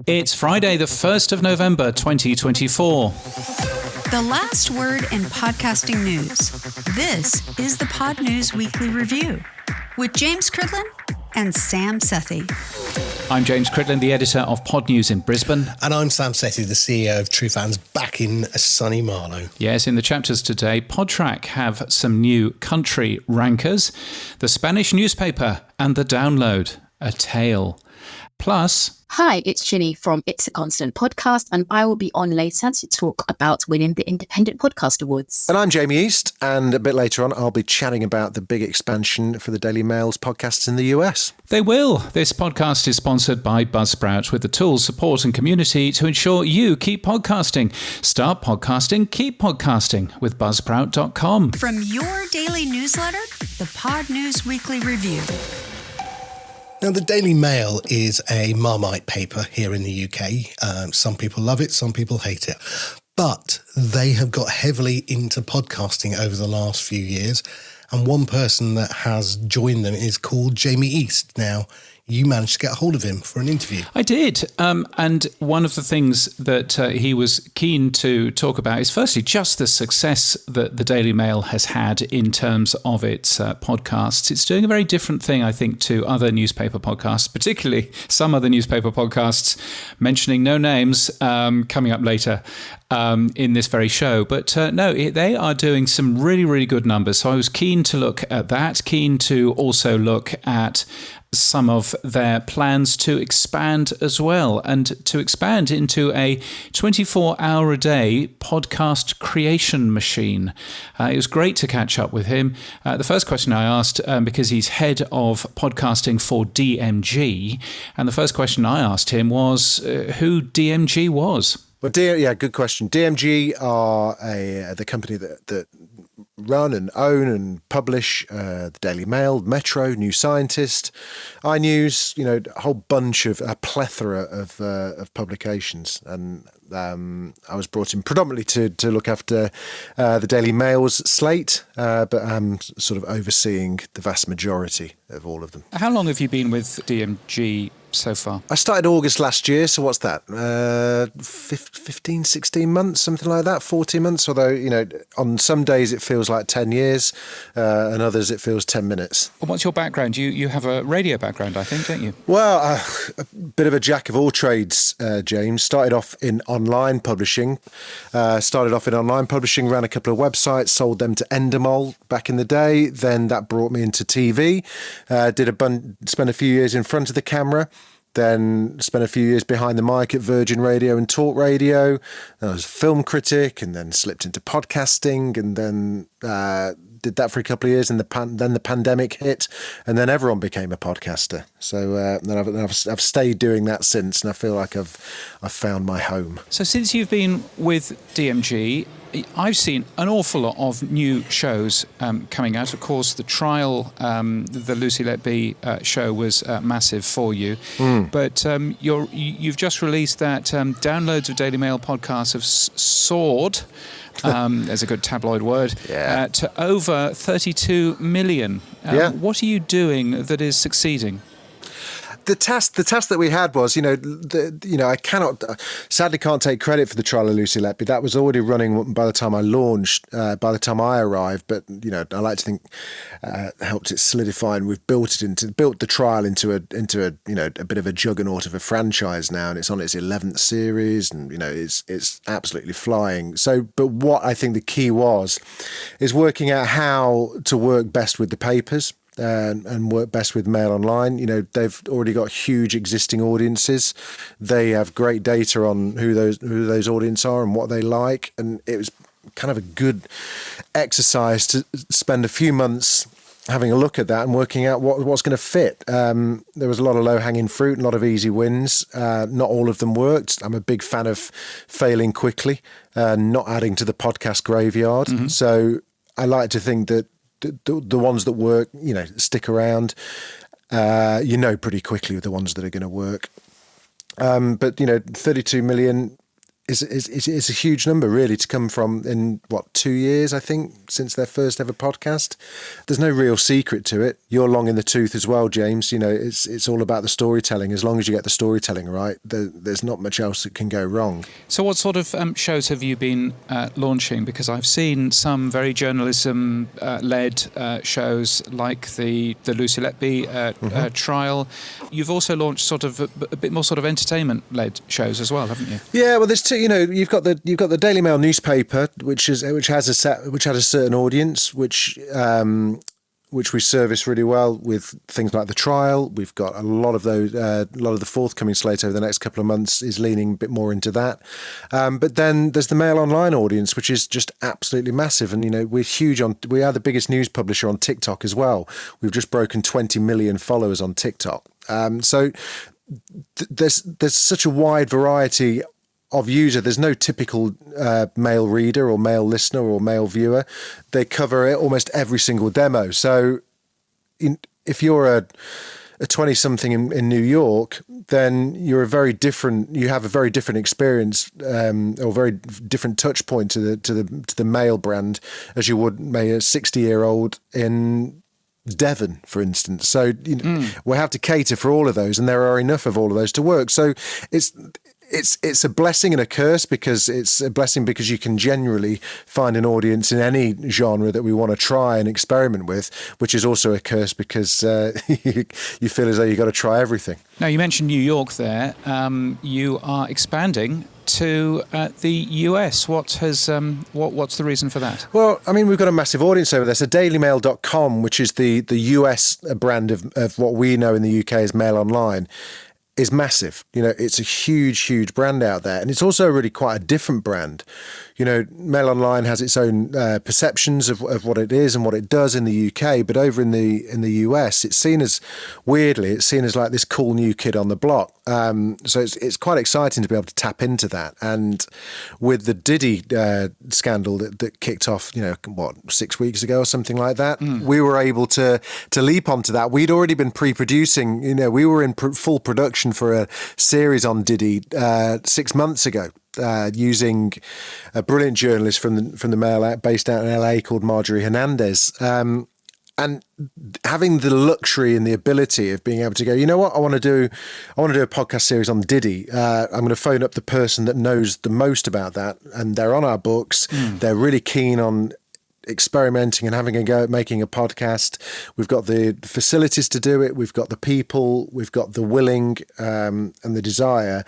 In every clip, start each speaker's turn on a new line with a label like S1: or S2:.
S1: It's Friday, the 1st of November, 2024.
S2: The last word in podcasting news. This is the Pod News Weekly Review with James Cridland and Sam Sethi.
S1: I'm James Cridland, the editor of Pod News in Brisbane.
S3: And I'm Sam Sethi, the CEO of True Fans, back in sunny Marlow.
S1: Yes, in the chapters today, Podtrac have some new country rankers, the Spanish newspaper and the download, a tale. Plus...
S4: Hi, it's Ginny from It's a Constant Podcast, and I will be on later to talk about winning the Independent Podcast Awards.
S5: And I'm Jamie East, and a bit later on, I'll be chatting about the big expansion for the Daily Mail's podcasts in the US.
S1: They will. This podcast is sponsored by Buzzsprout with the tools, support and community to ensure you keep podcasting. Start podcasting, keep podcasting with Buzzsprout.com.
S2: From your daily newsletter, the Pod News Weekly Review.
S3: Now, the Daily Mail is a Marmite paper here in the UK. Some people love it, some people hate it. But they have got heavily into podcasting over the last few years. And one person that has joined them is called Jamie East. Now, you managed to get a hold of him for an interview.
S1: I did. And one of the things that he was keen to talk about is firstly just the success that the Daily Mail has had in terms of its podcasts. It's doing a very different thing, I think, to other newspaper podcasts, particularly some other newspaper podcasts, mentioning no names coming up later in this very show. But they are doing some really, really good numbers. So I was keen to look at that, keen to also look at some of their plans to expand as well, and to expand into a 24-hour-a-day podcast creation machine. It was great to catch up with him. The first question I asked, because he's head of podcasting for DMG, and the first question I asked him was who DMG was.
S5: Well, good question. DMG are the company that run and own and publish the Daily Mail, Metro, New Scientist, iNews, a whole bunch of a plethora of publications. And I was brought in predominantly to look after the Daily Mail's slate, but I'm sort of overseeing the vast majority of all of them.
S1: How long have you been with DMG so far?
S5: I started August last year, so what's that? 15, 16 months, something like that, 40 months, although, on some days it feels like 10 years, and others it feels 10 minutes.
S1: What's your background? You have a radio background, I think, don't you?
S5: Well, a bit of a jack of all trades, James. Started off in online publishing, ran a couple of websites, sold them to Endemol back in the day, then that brought me into TV, spent a few years in front of the camera, then spent a few years behind the mic at Virgin Radio and Talk Radio. I was a film critic, and then slipped into podcasting, and then did that for a couple of years, and then the pandemic hit, and then everyone became a podcaster. So then I've stayed doing that since, and I feel like I've found my home.
S1: So since you've been with DMG, I've seen an awful lot of new shows coming out. Of course, the trial, the Lucy Letby show was massive for you. But you've just released that downloads of Daily Mail podcasts have soared, there's a good tabloid word, to over 32 million. What are you doing that is succeeding?
S5: The task that we had was, I sadly can't take credit for the trial of Lucy Letby. That was already running by the time I launched, by the time I arrived. But I like to think helped it solidify, and we've built the trial into a bit of a juggernaut of a franchise now, and it's on its 11th series, and it's absolutely flying. So, but what I think the key is working out how to work best with the papers. And work best with Mail Online. They've already got huge existing audiences. They have great data on who those audiences are and what they like. And it was kind of a good exercise to spend a few months having a look at that and working out what's going to fit. There was a lot of low-hanging fruit, a lot of easy wins. Not all of them worked. I'm a big fan of failing quickly, not adding to the podcast graveyard. Mm-hmm. So I like to think that the ones that work, stick around. Pretty quickly with the ones that are going to work. But 32 million is a huge number, really, to come from in, 2 years, I think, since their first ever podcast. There's no real secret to it. You're long in the tooth as well, James. You know, it's all about the storytelling. As long as you get the storytelling right, there's not much else that can go wrong.
S1: So what sort of shows have you been launching? Because I've seen some very journalism-led shows like the Lucy Letby trial. You've also launched sort of a bit more sort of entertainment-led shows as well, haven't you?
S5: Yeah, well, there's two. You know, you've got the Daily Mail newspaper, which has a certain audience, which we service really well with things like the trial. We've got a lot of those. A lot of the forthcoming slate over the next couple of months is leaning a bit more into that. But then there's the Mail Online audience, which is just absolutely massive. And you know, we're huge on. We are the biggest news publisher on TikTok as well. We've just broken 20 million followers on TikTok. So there's such a wide variety of user. There's no typical male reader or male listener or male viewer. They cover almost every single demo. So if you're a 20-something in New York, then you have a very different experience or very different touch point to the Mail brand as you would maybe a 60-year-old in Devon, for instance. So we have to cater for all of those, and there are enough of all of those to work. So it's a blessing and a curse, because it's a blessing because you can generally find an audience in any genre that we want to try and experiment with, which is also a curse because you feel as though you've got to try everything.
S1: Now, you mentioned New York there. You are expanding to the US. What's the reason for that?
S5: Well, I mean, we've got a massive audience over there. So dailymail.com, which is the US brand of what we know in the UK as Mail Online, is massive. You know, it's a huge brand out there. And it's also really quite a different brand. You know, Mail Online has its own perceptions of what it is and what it does in the UK, but over in the US, it's seen as like this cool new kid on the block. So it's quite exciting to be able to tap into that. And with the Diddy scandal that kicked off, 6 weeks ago or something like that, we were able to leap onto that. We'd already been pre-producing. We were in full production for a series on Diddy 6 months ago. Using a brilliant journalist from the Mail based out in LA called Marjorie Hernandez, and having the luxury and the ability of being able to go, you know what, I want to do a podcast series on Diddy. I'm going to phone up the person that knows the most about that, and they're on our books. They're really keen on experimenting and having a go at making a podcast. We've got the facilities to do it. We've got the people. We've got the willing and the desire.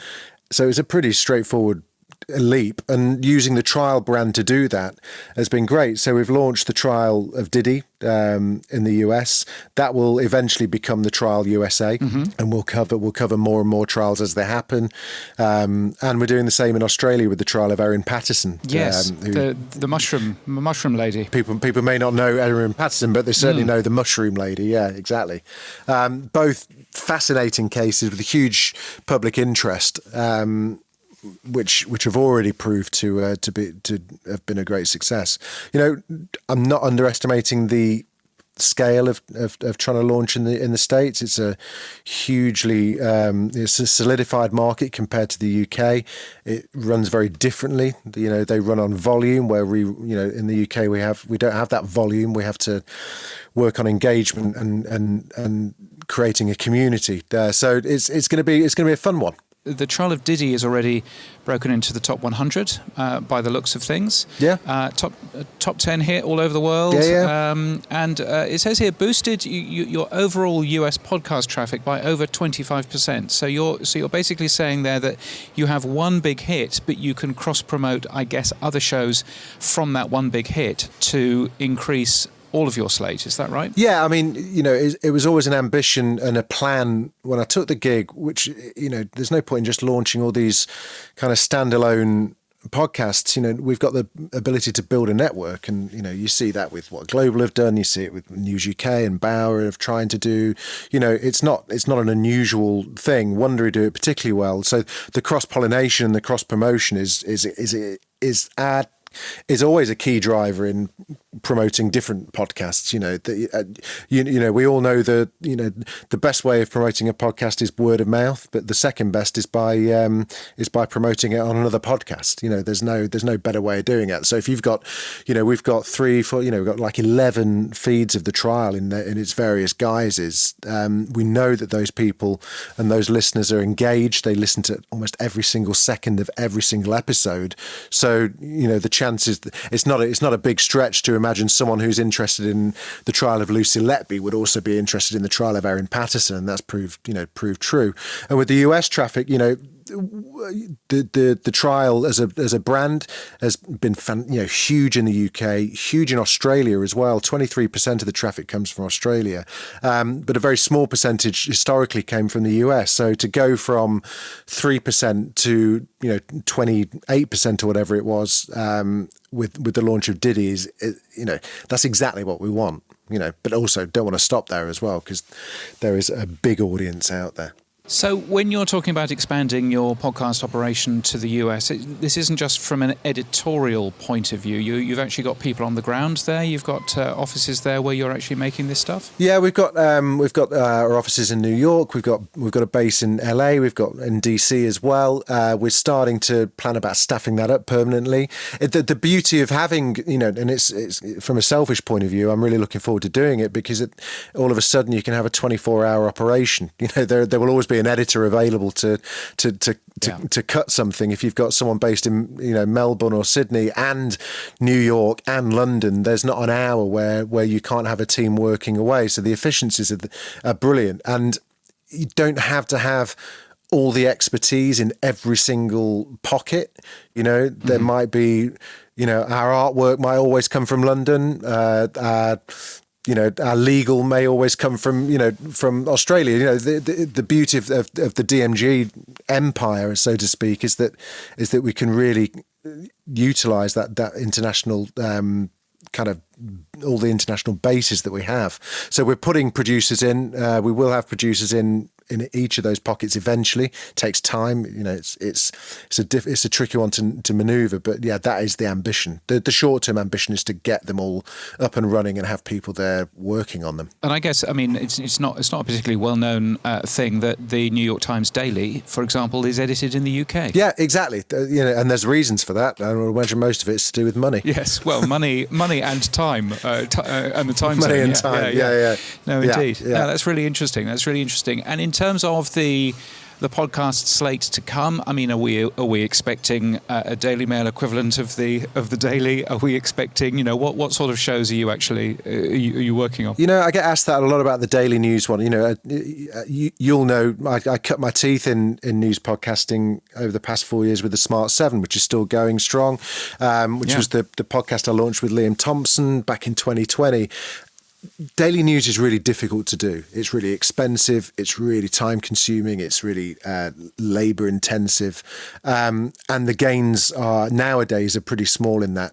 S5: So it's a pretty straightforward leap, and using the trial brand to do that has been great. So we've launched the trial of Diddy in the US. That will eventually become the trial USA, and we'll cover more and more trials as they happen. And we're doing the same in Australia with the trial of Erin Patterson.
S1: Yes, the mushroom lady.
S5: People may not know Erin Patterson, but they certainly know the mushroom lady. Yeah, exactly. Both fascinating cases with a huge public interest. Which have already proved to have been a great success. I'm not underestimating the scale of trying to launch in the States. It's a hugely it's a solidified market compared to the UK. It runs very differently. They run on volume, where in the UK we don't have that volume. We have to work on engagement and creating a community. So it's going to be a fun one.
S1: The trial of Diddy is already broken into the top 100 by the looks of things. Yeah. Top 10 hit all over the world.
S5: Yeah.
S1: And it says here boosted your overall US podcast traffic by over 25%. So you're basically saying there that you have one big hit, but you can cross promote, I guess, other shows from that one big hit to increase all of your slate. Is that right?
S5: Yeah, I mean, it was always an ambition and a plan when I took the gig, which, there's no point in just launching all these kind of standalone podcasts. We've got the ability to build a network, and, you see that with what Global have done. You see it with News UK and Bauer of trying to do, it's not an unusual thing. Wondery do it particularly well. So the cross-pollination and the cross-promotion is always a key driver in promoting different podcasts. We all know the best way of promoting a podcast is word of mouth, but the second best is by promoting it on another podcast. There's no better way of doing it. So if you've got, we've got 3, 4, we've got like 11 feeds of the trial in its various guises. We know that those people and those listeners are engaged. They listen to almost every single second of every single episode. So the chances, it's not a big stretch to imagine someone who's interested in the trial of Lucy Letby would also be interested in the trial of Erin Patterson, and that's proved true. And with the US traffic, the trial as a brand has been huge in the UK, huge in Australia as well. 23% of the traffic comes from Australia, but a very small percentage historically came from the US. So to go from 3% to 28% or whatever it was with the launch of Diddy is that's exactly what we want. But also don't want to stop there as well, because there is a big audience out there.
S1: So when you're talking about expanding your podcast operation to the US, this isn't just from an editorial point of view. You've actually got people on the ground there. You've got offices there where you're actually making this stuff.
S5: Yeah, we've got our offices in New York. We've got a base in LA. We've got in DC as well. We're starting to plan about staffing that up permanently. The beauty of having, and it's from a selfish point of view, I'm really looking forward to doing it, because all of a sudden you can have a 24-hour operation. There will always be an editor available to cut something. If you've got someone based in Melbourne or Sydney and New York and London, there's not an hour where you can't have a team working away. So the efficiencies are brilliant, and you don't have to have all the expertise in every single pocket. There might be, our artwork might always come from London. Our legal may always come from Australia. The beauty of the DMG empire, so to speak, is that we can really utilize that international kind of all the international bases that we have. So we're putting producers in. We will have producers in each of those pockets eventually. It takes time. It's a tricky one to maneuver, but yeah, that is the ambition. The short-term ambition is to get them all up and running and have people there working on them.
S1: And I guess, it's not a particularly well-known thing that the New York Times Daily, for example, is edited in the UK.
S5: Yeah, exactly. And there's reasons for that. I imagine most of it's to do with money.
S1: Yes, well, money and time, and the time
S5: money
S1: zone.
S5: And time. Yeah.
S1: No, indeed.
S5: Yeah.
S1: No, that's really interesting. And in terms of the podcast slate to come, are we expecting a Daily Mail equivalent of the Daily? Are we expecting, what sort of shows are you actually are you working on?
S5: I get asked that a lot about the Daily News one. You'll know I cut my teeth in news podcasting over the past 4 years with the Smart 7, which is still going strong, which was the podcast I launched with Liam Thompson back in 2020. Daily news is really difficult to do. It's really expensive. It's really time consuming. It's really labor intensive. And the gains nowadays are pretty small in that.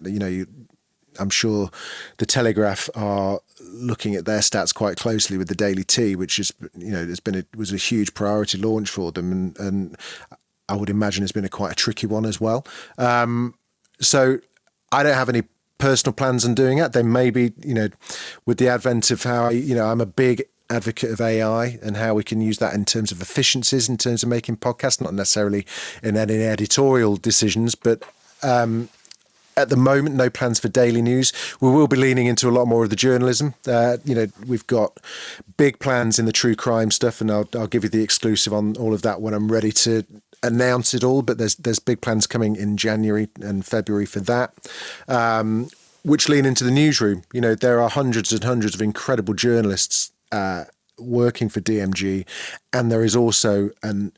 S5: I'm sure the Telegraph are looking at their stats quite closely with the Daily T, which is, was a huge priority launch for them. And I would imagine it's been quite a tricky one as well. So I don't have any personal plans on doing it. They may be, with the advent of how, I'm a big advocate of AI and how we can use that in terms of efficiencies, in terms of making podcasts, not necessarily in any editorial decisions, but at the moment, no plans for Daily News. We will be leaning into a lot more of the journalism. We've got big plans in the true crime stuff, and I'll give you the exclusive on all of that when I'm ready to announce it all. But there's big plans coming in January and February for that, which lean into the newsroom. There are hundreds and hundreds of incredible journalists working for DMG, and there is also an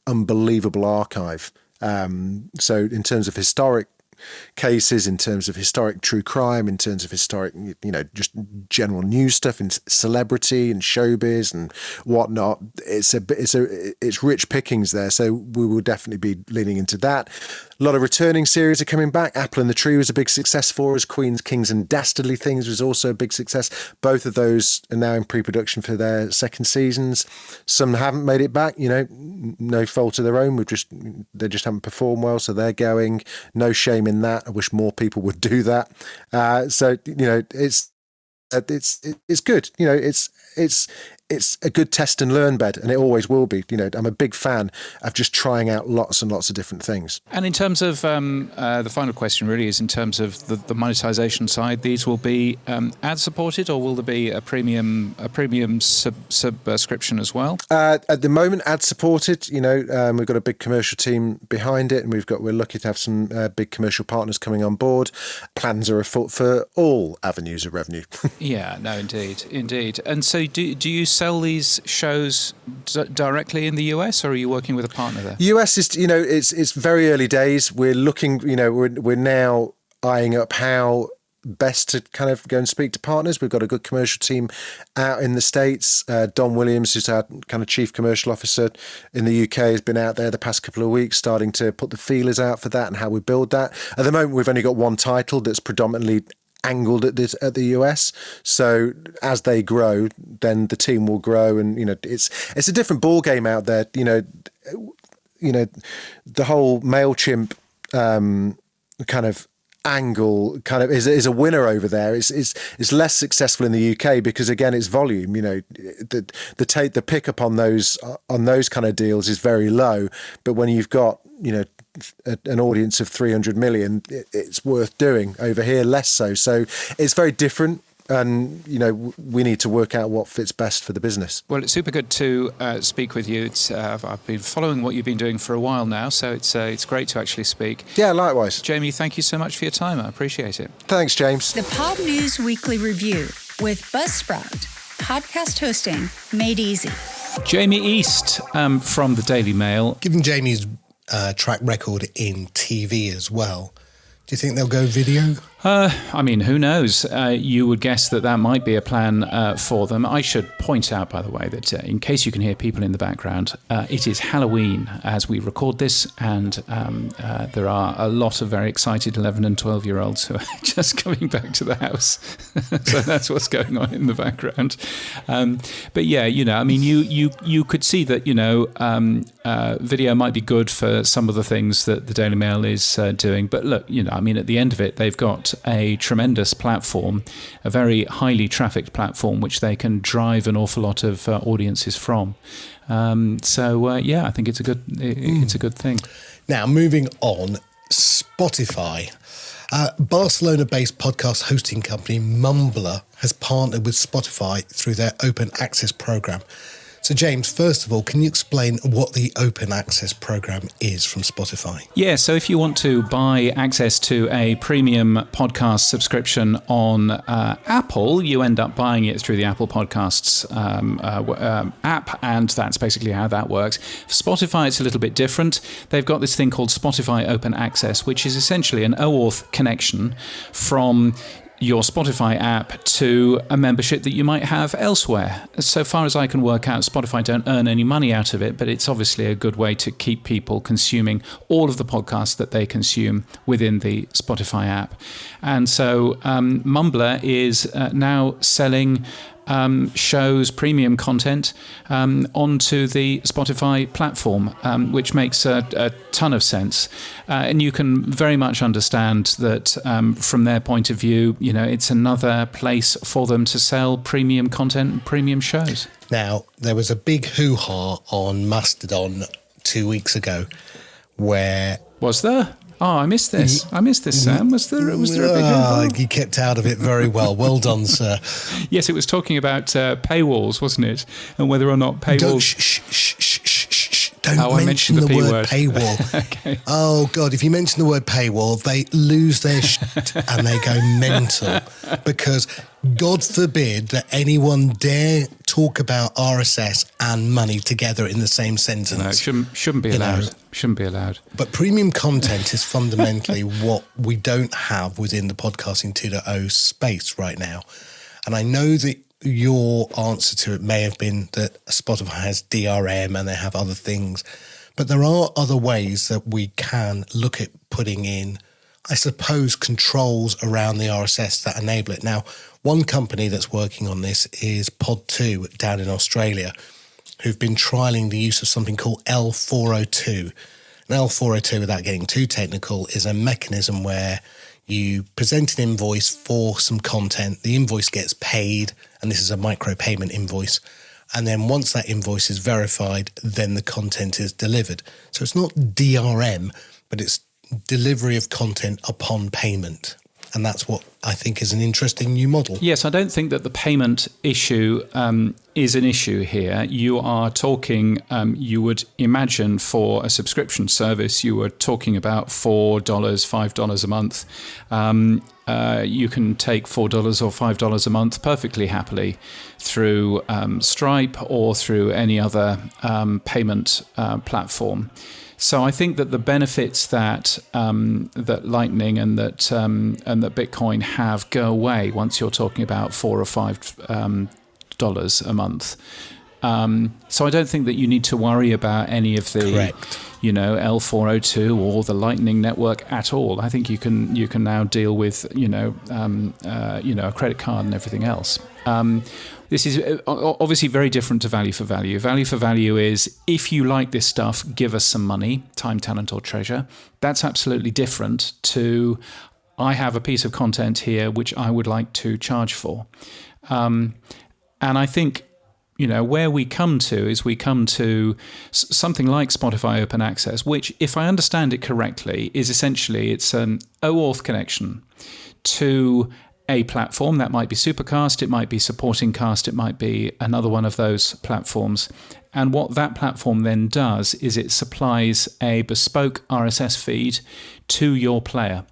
S5: unbelievable archive. So in terms of historic cases, in terms of historic true crime, in terms of historic, just general news stuff, in celebrity and showbiz and whatnot, it's rich pickings there. So we will definitely be leaning into that. A lot of returning series are coming back. Apple and the Tree was a big success for us. Queens, Kings and Dastardly Things was also a big success. Both of those are now in pre-production for their second seasons. Some haven't made it back, no fault of their own. They just haven't performed well, so they're going. No Shame time in that. I wish more people would do that. So it's good. It's a good test and learn bed, and it always will be. I'm a big fan of just trying out lots and lots of different things.
S1: And in terms of the final question, really, is in terms of the monetization side. These will be ad supported, or will there be a premium subscription as well?
S5: At the moment, ad supported. We've got a big commercial team behind it, and we're lucky to have some big commercial partners coming on board. Plans are afoot for all avenues of revenue.
S1: Yeah, no, indeed. And so, do you sell these shows directly in the US, or are you working with a partner there?
S5: US is, it's very early days. We're looking, we're now eyeing up how best to kind of go and speak to partners. We've got a good commercial team out in the States. Don Williams, who's our kind of chief commercial officer in the UK, has been out there the past couple of weeks starting to put the feelers out for that and how we build that. At the moment, we've only got one title that's predominantly angled at the US. So as they grow, then the team will grow, and it's a different ball game out there. The whole MailChimp kind of angle kind of is a winner over there. It's less successful in the UK because, again, it's volume. The pickup on those kind of deals is very low, but when you've got an audience of 300 million, it's worth doing. Over here, less so. So it's very different. And, we need to work out what fits best for the business.
S1: Well, it's super good to speak with you. I've been following what you've been doing for a while now, so it's great to actually speak.
S5: Yeah, likewise.
S1: Jamie, thank you so much for your time. I appreciate it.
S5: Thanks, James.
S2: The Pod News Weekly Review with Buzzsprout. Podcast hosting made easy.
S1: Jamie East from the Daily Mail.
S3: Given Jamie's track record in TV as well, do you think they'll go video?
S1: Who knows? You would guess that might be a plan for them. I should point out, by the way, that in case you can hear people in the background, it is Halloween as we record this, and there are a lot of very excited 11 and 12-year-olds who are just coming back to the house. So that's what's going on in the background. But yeah, you could see that, video might be good for some of the things that the Daily Mail is doing. But look, at the end of it, they've got a tremendous platform, a very highly trafficked platform, which they can drive an awful lot of audiences from. I think it's a good thing.
S3: Now, moving on, Spotify. Barcelona-based podcast hosting company Mumbler has partnered with Spotify through their open access program. So, James, first of all, can you explain what the Open Access program is from Spotify?
S1: Yeah, so if you want to buy access to a premium podcast subscription on Apple, you end up buying it through the Apple Podcasts app, and that's basically how that works. For Spotify, it's a little bit different. They've got this thing called Spotify Open Access, which is essentially an OAuth connection from your Spotify app to a membership that you might have elsewhere. So far as I can work out, Spotify don't earn any money out of it, but it's obviously a good way to keep people consuming all of the podcasts that they consume within the Spotify app. And so Mumbler is now selling shows premium content onto the Spotify platform, which makes a ton of sense. And you can very much understand that from their point of view, it's another place for them to sell premium content and premium shows.
S3: Now, there was a big hoo-ha on Mastodon 2 weeks ago where...
S1: Was there? Oh, I missed this. Sam. Was there a big hoo-ha?
S3: You kept out of it very well. Well done, sir.
S1: Yes, it was talking about paywalls, wasn't it? And whether or not paywalls...
S3: Don't mention the word paywall.
S1: Okay.
S3: Oh, God, if you mention the word paywall, they lose their shit and they go mental, because God forbid that anyone dare talk about RSS and money together in the same sentence.
S1: No, it shouldn't be allowed. Shouldn't be allowed.
S3: But premium content is fundamentally what we don't have within the Podcasting 2.0 space right now. And I know that your answer to it may have been that Spotify has DRM and they have other things, but there are other ways that we can look at putting in, I suppose, controls around the RSS that enable it. Now, one company that's working on this is Pod2 down in Australia, who've been trialling the use of something called L402. An L402, without getting too technical, is a mechanism where you present an invoice for some content, the invoice gets paid, and this is a micropayment invoice. And then once that invoice is verified, then the content is delivered. So it's not DRM, but it's delivery of content upon payment. And that's what I think is an interesting new model.
S1: Yes, I don't think that the payment issue is an issue here. You are talking, you would imagine for a subscription service, you were talking about $4, $5 a month. You can take $4 or $5 a month perfectly happily through Stripe or through any other payment platform. So I think that the benefits that that Lightning and that Bitcoin have go away once you're talking about $4 or $5 a month. So I don't think that you need to worry about any of the,
S3: Correct.
S1: L402 or the Lightning Network at all. I think you can now deal with a credit card and everything else. This is obviously very different to value for value. Value for value is, if you like this stuff, give us some money, time, talent, or treasure. That's absolutely different to, I have a piece of content here which I would like to charge for. And I think, where we come to is we come to something like Spotify Open Access, which, if I understand it correctly, is essentially it's an OAuth connection to a platform. That might be Supercast, it might be Supporting Cast, it might be another one of those platforms. And what that platform then does is it supplies a bespoke RSS feed to your player.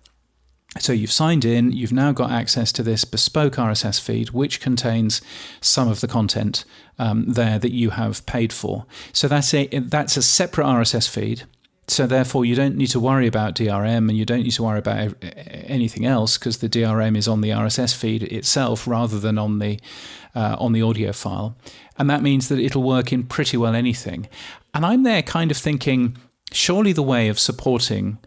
S1: So you've signed in, you've now got access to this bespoke RSS feed, which contains some of the content there that you have paid for. So that's a separate RSS feed. So therefore, you don't need to worry about DRM, and you don't need to worry about anything else, because the DRM is on the RSS feed itself rather than on the audio file. And that means that it'll work in pretty well anything. And I'm there kind of thinking, surely the way of supporting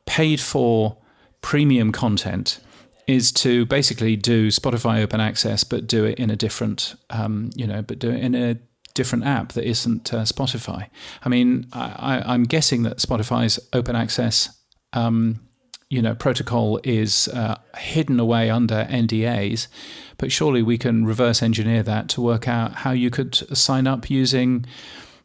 S1: paid for premium content is to basically do Spotify Open Access, but do it in a different, but do it in a different app that isn't Spotify. I mean, I'm guessing that Spotify's open access, protocol is hidden away under NDAs, but surely we can reverse engineer that to work out how you could sign up using,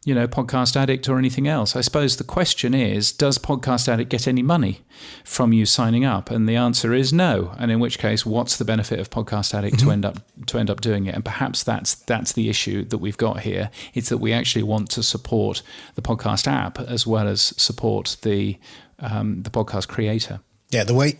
S1: Podcast Addict or anything else. I suppose the question is, does Podcast Addict get any money from you signing up? And the answer is no. And in which case, what's the benefit of Podcast Addict to end up doing it? And perhaps that's the issue that we've got here. It's that we actually want to support the podcast app as well as support the podcast creator.
S3: Yeah, the way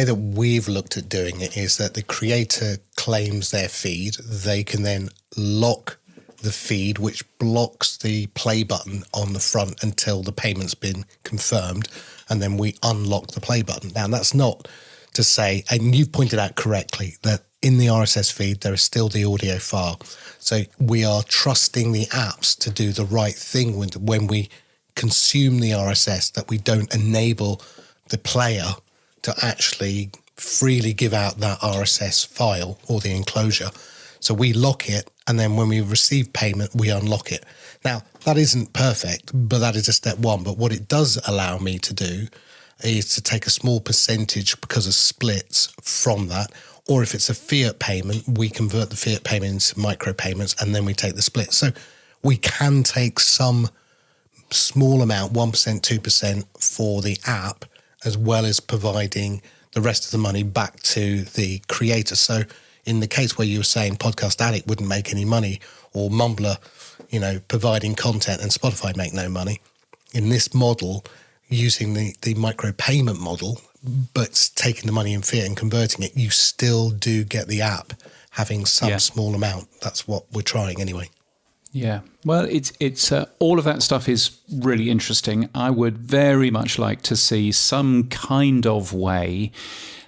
S3: that we've looked at doing it is that the creator claims their feed. They can then lock the feed, which blocks the play button on the front until the payment's been confirmed, and then we unlock the play button. Now, that's not to say, and you've pointed out correctly, that in the RSS feed there is still the audio file. So we are trusting the apps to do the right thing when we consume the RSS, that we don't enable the player to actually freely give out that RSS file or the enclosure. So we lock it, and then when we receive payment, we unlock it. Now, that isn't perfect, but that is a step one. But what it does allow me to do is to take a small percentage because of splits from that. Or if it's a fiat payment, we convert the fiat payment into micropayments, and then we take the split. So we can take some small amount, 1%, 2% for the app, as well as providing the rest of the money back to the creator. So in the case where you were saying Podcast Addict wouldn't make any money, or Mumbler, providing content and Spotify make no money, in this model, using the micropayment model, but taking the money in fiat and converting it, you still do get the app having some small amount. That's what we're trying anyway.
S1: Yeah, well, it's all of that stuff is really interesting. I would very much like to see some kind of way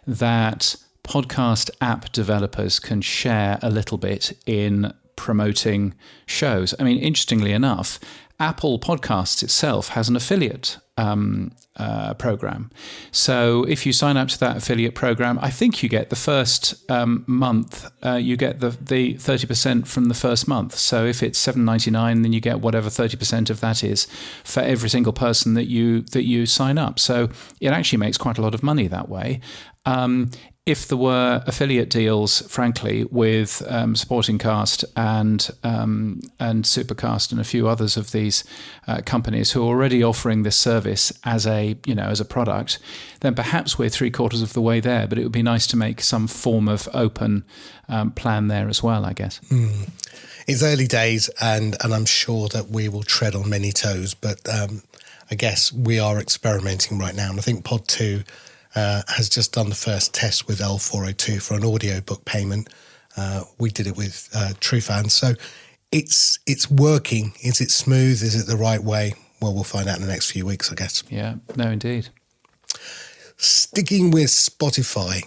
S1: that podcast app developers can share a little bit in promoting shows. I mean, interestingly enough, Apple Podcasts itself has an affiliate program. So if you sign up to that affiliate program, I think you get the first month, you get the 30% from the first month. So if it's $7.99, then you get whatever 30% of that is for every single person that you sign up. So it actually makes quite a lot of money that way. If there were affiliate deals, frankly, with Supporting Cast and Supercast and a few others of these companies who are already offering this service as a product, then perhaps we're 3/4 of the way there. But it would be nice to make some form of open plan there as well, I guess.
S3: It's early days, and I'm sure that we will tread on many toes. But I guess we are experimenting right now, and I think Pod 2 has just done the first test with L402 for an audiobook payment. We did it with TrueFans. So it's working. Is it smooth? Is it the right way? Well, we'll find out in the next few weeks, I guess.
S1: Yeah, no, indeed.
S3: Sticking with Spotify,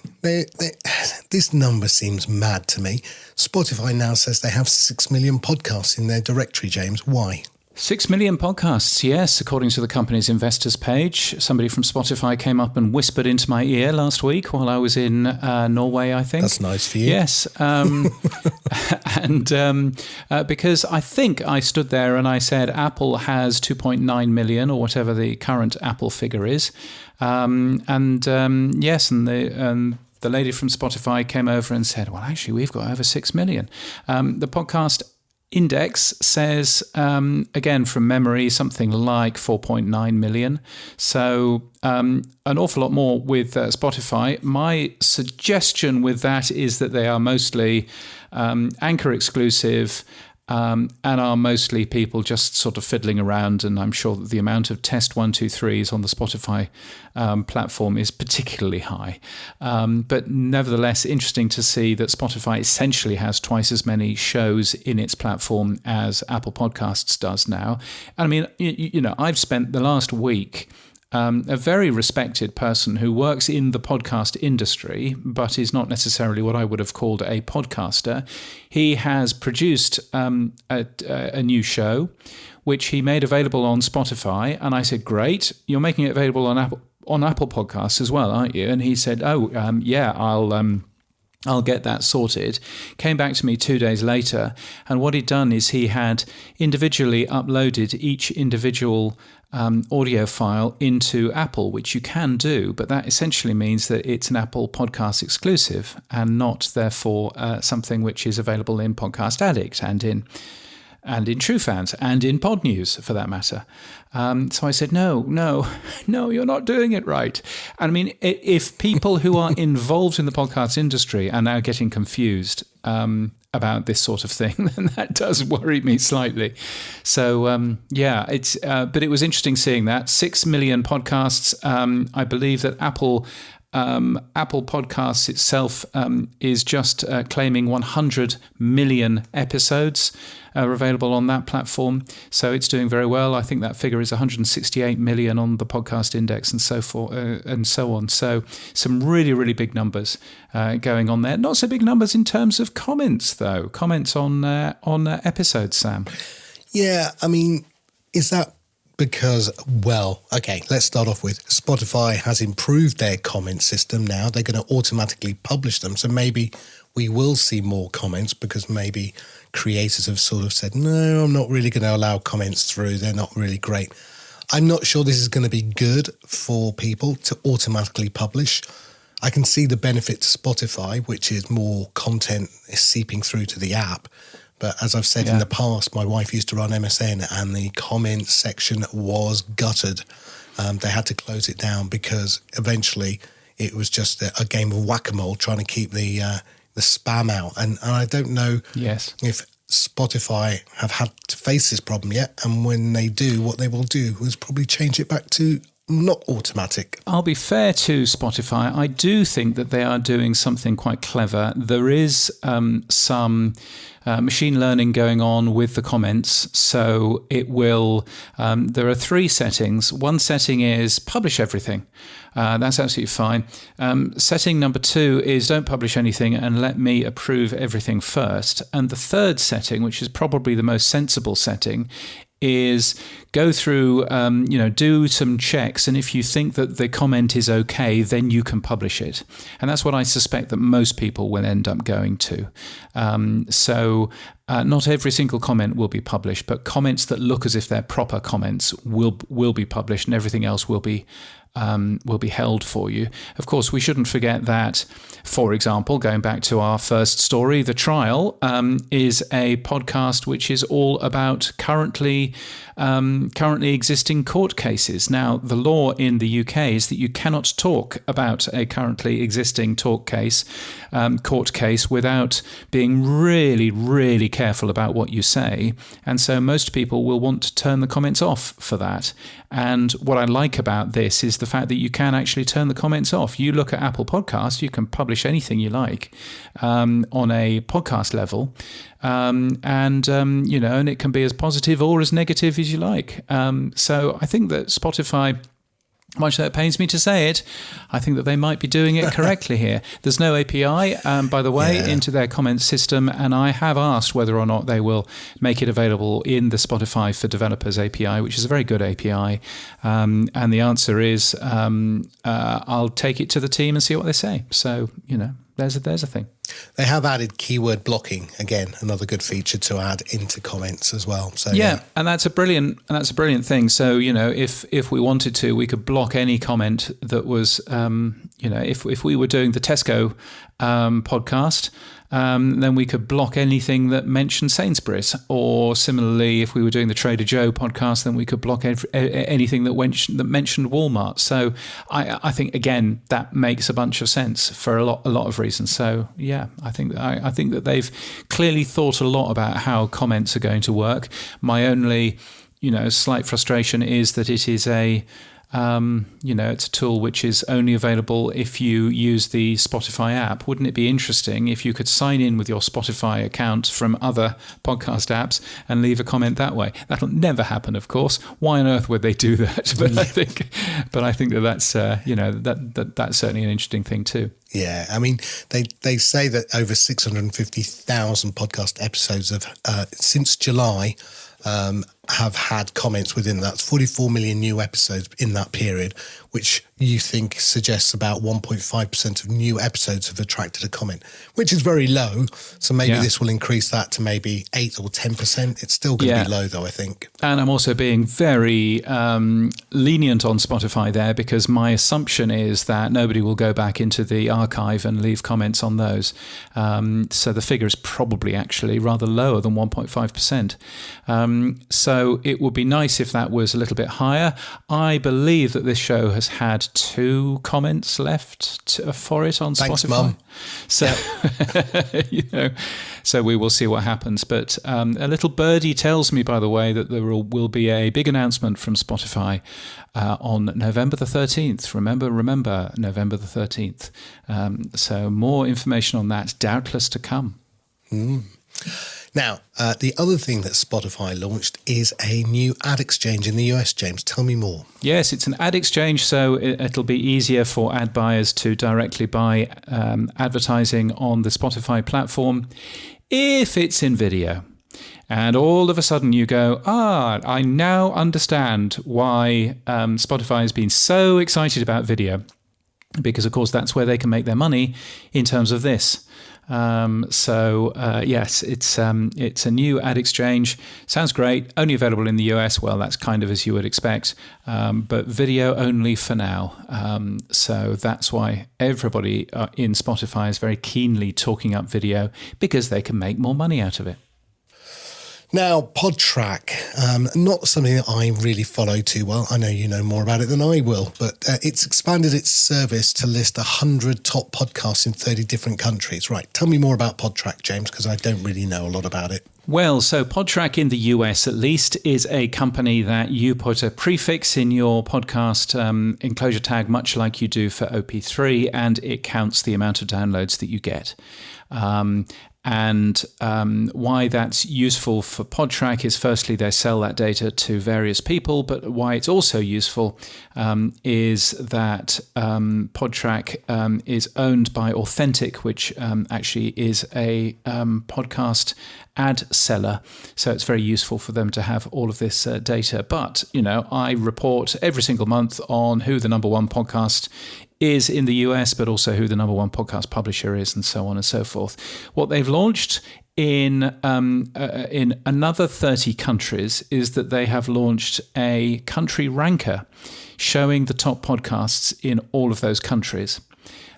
S3: this number seems mad to me. Spotify now says they have 6 million podcasts in their directory, James. Why?
S1: 6 million podcasts, yes, according to the company's investors page. Somebody from Spotify came up and whispered into my ear last week while I was in Norway, I think.
S3: That's nice for you.
S1: Yes. Because I think I stood there and I said Apple has 2.9 million or whatever the current Apple figure is. Yes, and the lady from Spotify came over and said, well, actually, we've got over 6 million. The podcast Index says, again, from memory, something like 4.9 million. So an awful lot more with Spotify. My suggestion with that is that they are mostly Anchor exclusive and are mostly people just sort of fiddling around. And I'm sure that the amount of test 1, 2, 3s on the Spotify platform is particularly high. But nevertheless, interesting to see that Spotify essentially has twice as many shows in its platform as Apple Podcasts does now. I mean, I've spent the last week a very respected person who works in the podcast industry, but is not necessarily what I would have called a podcaster. He has produced a new show, which he made available on Spotify. And I said, great, you're making it available on Apple Podcasts as well, aren't you? And he said, yeah, I'll get that sorted. Came back to me 2 days later, and what he'd done is he had individually uploaded each individual audio file into Apple, which you can do, but that essentially means that it's an Apple Podcast exclusive and not, therefore, something which is available in Podcast Addict and in TrueFans and in Pod News, for that matter. So I said, no, you're not doing it right. And I mean, if people who are involved in the podcast industry are now getting confused about this sort of thing, then that does worry me slightly. So, but it was interesting seeing that. 6 million podcasts. I believe that Apple Podcasts itself is just claiming 100 million episodes are available on that platform. So it's doing very well. I think that figure is 168 million on the podcast index and so forth and so on. So some really, really big numbers going on there. Not so big numbers in terms of comments, though. Comments on episodes, Sam.
S3: Yeah, I mean, is that because, well, okay, let's start off with Spotify has improved their comment system now. They're going to automatically publish them. So maybe we will see more comments because maybe creators have sort of said, no, I'm not really going to allow comments through. They're not really great. I'm not sure this is going to be good for people to automatically publish. I can see the benefit to Spotify, which is more content is seeping through to the app. But as I've said in the past, my wife used to run MSN and the comments section was gutted. They had to close it down because eventually it was just a game of whack-a-mole trying to keep the spam out. And I don't know if Spotify have had to face this problem yet. And when they do, what they will do is probably change it back to not automatic.
S1: I'll be fair to Spotify. I do think that they are doing something quite clever. There is some machine learning going on with the comments. So it will, there are 3 settings. One setting is publish everything. That's absolutely fine. Setting number 2 is don't publish anything and let me approve everything first. And the third setting, which is probably the most sensible setting, is go through, do some checks. And if you think that the comment is okay, then you can publish it. And that's what I suspect that most people will end up going to. Not every single comment will be published, but comments that look as if they're proper comments will be published, and everything else will be held for you. Of course, we shouldn't forget that, for example, going back to our first story, The Trial is a podcast which is all about currently existing court cases. Now, the law in the UK is that you cannot talk about a currently existing court case without being really, really careful about what you say. And so most people will want to turn the comments off for that. And what I like about this is the fact that you can actually turn the comments off. You look at Apple Podcasts, you can publish anything you like on a podcast level. And it can be as positive or as negative as you like. So I think that Spotify, much though it pains me to say it, I think that they might be doing it correctly here. There's no API, by the way, into their comments system, and I have asked whether or not they will make it available in the Spotify for Developers API, which is a very good API. And the answer is, I'll take it to the team and see what they say. So, there's a thing.
S3: They have added keyword blocking, again, another good feature to add into comments as well. So
S1: and that's a brilliant thing. So if we wanted to, we could block any comment that was if we were doing the Tesco podcast, then we could block anything that mentioned Sainsbury's. Or similarly, if we were doing the Trader Joe podcast, then we could block anything that mentioned Walmart. So I think, again, that makes a bunch of sense for a lot of reasons. So yeah, I think that they've clearly thought a lot about how comments are going to work. My only slight frustration is that it is it's a tool which is only available if you use the Spotify app. Wouldn't it be interesting if you could sign in with your Spotify account from other podcast apps and leave a comment that way? That'll never happen, of course. Why on earth would they do that? But I think that's that's certainly an interesting thing too.
S3: Yeah, I mean, they say that over 650,000 podcast episodes since July have had comments within that. 44 million new episodes in that period, which you think suggests about 1.5% of new episodes have attracted a comment, which is very low. So maybe this will increase that to maybe 8 or 10%. It's still going to be low, though, I think. And
S1: I'm also being very lenient on Spotify there, because my assumption is that nobody will go back into the archive and leave comments on those. So the figure is probably actually rather lower than 1.5%. So it would be nice if that was a little bit higher. I believe that this show has had 2 comments left for it on
S3: Thanks,
S1: Spotify.
S3: Mum.
S1: So, so we will see what happens. But a little birdie tells me, by the way, that there will be a big announcement from Spotify on November the 13th. Remember, November the 13th. So more information on that, doubtless to come.
S3: Now, the other thing that Spotify launched is a new ad exchange in the US, James. Tell me more.
S1: Yes, it's an ad exchange, so it'll be easier for ad buyers to directly buy advertising on the Spotify platform if it's in video. And all of a sudden you go, I now understand why Spotify has been so excited about video. Because, of course, that's where they can make their money in terms of this. Yes, it's a new ad exchange. Sounds great. Only available in the US. Well, that's kind of as you would expect, but video only for now. So that's why everybody in Spotify is very keenly talking up video, because they can make more money out of it.
S3: Now, Podtrac, not something that I really follow too well. I know you know more about it than I will, but it's expanded its service to list 100 top podcasts in 30 different countries. Right, tell me more about Podtrac, James, because I don't really know a lot about it.
S1: Well, so Podtrac in the US, at least, is a company that you put a prefix in your podcast enclosure tag, much like you do for OP3, and it counts the amount of downloads that you get. And why that's useful for Podtrac is, firstly, they sell that data to various people, but why it's also useful is that Podtrac is owned by Authentic, which actually is a podcast ad seller. So it's very useful for them to have all of this data. But, I report every single month on who the number one podcast is in the US, but also who the number one podcast publisher is, and so on and so forth. What they've launched in another 30 countries is that they have launched a country ranker showing the top podcasts in all of those countries.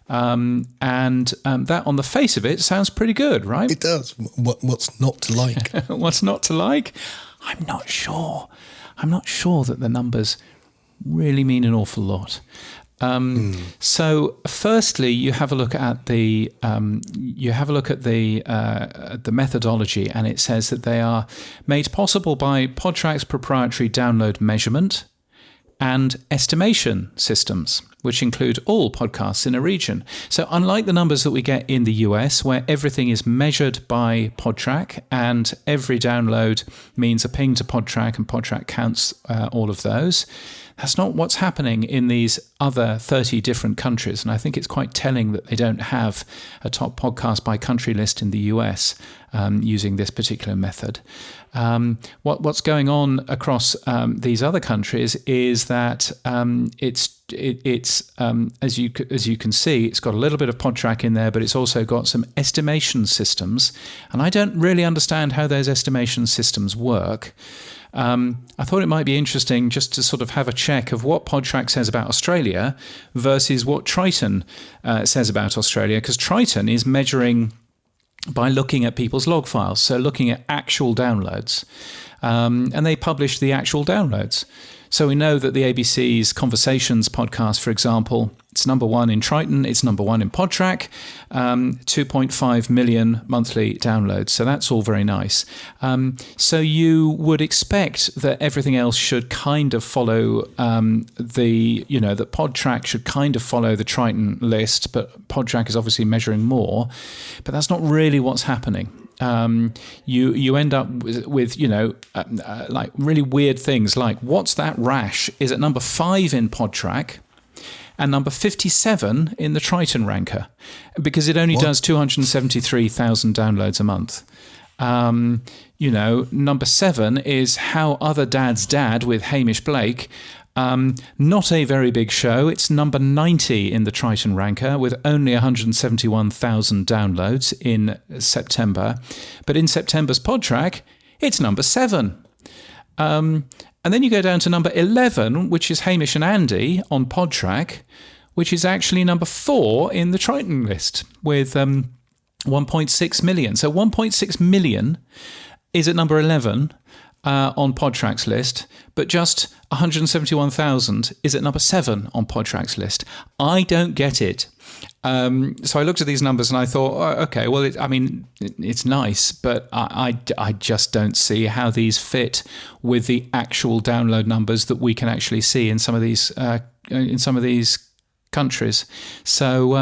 S1: And that, on the face of it, sounds pretty good, right?
S3: It does. What's not to like?
S1: What's not to like? I'm not sure. I'm not sure that the numbers really mean an awful lot. So, firstly, you have a look at the methodology, and it says that they are made possible by Podtrac's proprietary download measurement and estimation systems, which include all podcasts in a region. So, unlike the numbers that we get in the US, where everything is measured by Podtrac and every download means a ping to Podtrac, and Podtrac counts all of those. That's not what's happening in these other 30 different countries. And I think it's quite telling that they don't have a top podcast by country list in the US using this particular method. What's going on across these other countries is that it's as you can see, it's got a little bit of Podtrac in there, but it's also got some estimation systems. And I don't really understand how those estimation systems work. I thought it might be interesting just to sort of have a check of what Podtrac says about Australia versus what Triton says about Australia, because Triton is measuring by looking at people's log files, so looking at actual downloads, and they publish the actual downloads. So we know that the ABC's Conversations podcast, for example, it's number one in Triton, it's number one in Podtrac, 2.5 million monthly downloads. So that's all very nice. So you would expect that everything else should kind of follow that Podtrac should kind of follow the Triton list, but Podtrac is obviously measuring more. But that's not really what's happening. You end up with like really weird things like What's That Rash is at number 5 in Podtrac and number 57 in the Triton ranker, because it only does 273,000 downloads a month. Number 7 is How Other Dad's Dad with Hamish Blake. Not a very big show. It's number 90 in the Triton ranker with only 171,000 downloads in September. But in September's Podtrac, it's number 7. And then you go down to number 11, which is Hamish and Andy on Podtrac, which is actually number 4 in the Triton list with 1.6 million. So 1.6 million is at number 11 on Podtrac's list, but just 171,000 is at number 7 on Podtrac's list. I don't get it. So I looked at these numbers and I thought, okay, well, it's nice, but I just don't see how these fit with the actual download numbers that we can actually see in some of these countries. So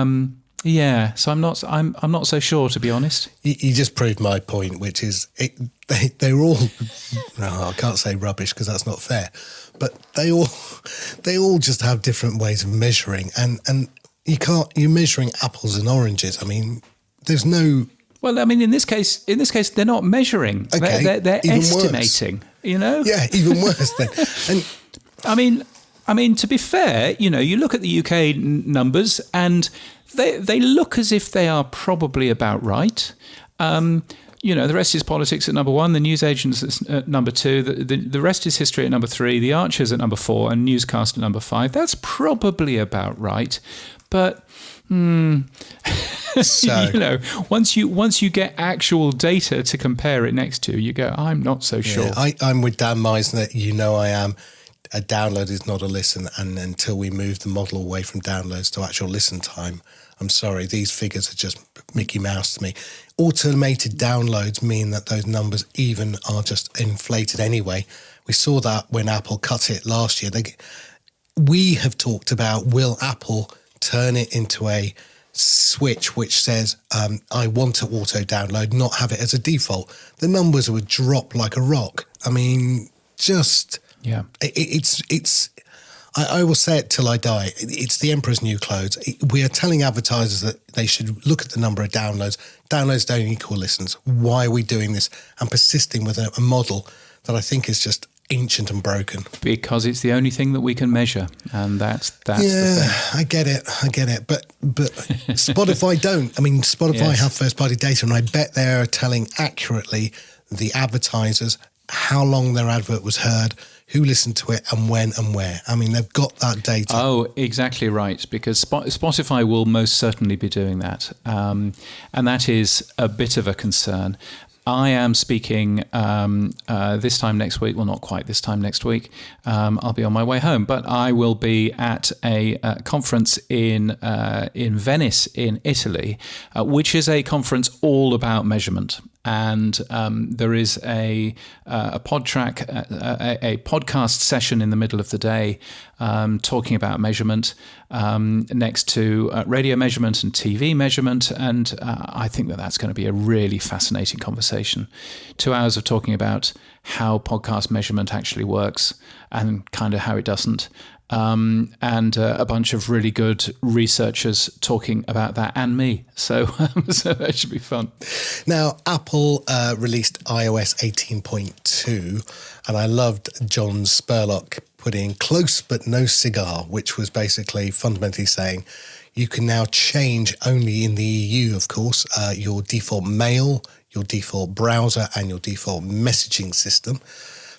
S1: so I'm not so sure, to be honest.
S3: You just proved my point, which is they're all I can't say rubbish because that's not fair, but they all just have different ways of measuring, and you're measuring apples and oranges. I mean, there's no.
S1: Well, I mean, in this case, they're not measuring.
S3: Okay,
S1: they're estimating. Worse.
S3: Yeah, even worse then. And
S1: I mean, to be fair, you look at the UK numbers and they look as if they are probably about right. The rest is politics at number 1, the newsagents at number 2, the rest is history at number 3, the Archers at number 4, and newscast at number 5. That's probably about right, but
S3: so
S1: once you get actual data to compare it next to, you go, I'm not so sure.
S3: I'm with Dan Meisner. I am. A download is not a listen, and until we move the model away from downloads to actual listen time, I'm sorry, these figures are just Mickey Mouse to me. Automated downloads mean that those numbers even are just inflated anyway. We saw that when Apple cut it last year. We have talked about, will Apple turn it into a switch which says, I want to auto download, not have it as a default, the numbers would drop like a rock. I mean, just,
S1: Yeah.
S3: I will say it till I die. It's the emperor's new clothes. We are telling advertisers that they should look at the number of downloads. Downloads don't equal listens. Why are we doing this and persisting with a model that I think is just ancient and broken?
S1: Because it's the only thing that we can measure, and that's the thing.
S3: I get it. But Spotify don't. I mean, Spotify have first-party data, and I bet they're telling accurately the advertisers how long their advert was heard, who listened to it, and when and where. I mean, they've got that data.
S1: Oh, exactly right, because Spotify will most certainly be doing that. And that is a bit of a concern. I am speaking this time next week. Well, not quite this time next week. I'll be on my way home, but I will be at a conference in Venice, in Italy, which is a conference all about measurement. And there is a podcast session in the middle of the day talking about measurement next to radio measurement and TV measurement. And I think that's going to be a really fascinating conversation. 2 hours of talking about how podcast measurement actually works and kind of how it doesn't. And a bunch of really good researchers talking about that, and me. So that should be fun.
S3: Now, Apple released iOS 18.2, and I loved John Spurlock putting close but no cigar, which was basically fundamentally saying you can now change, only in the EU, of course, your default mail, your default browser, and your default messaging system.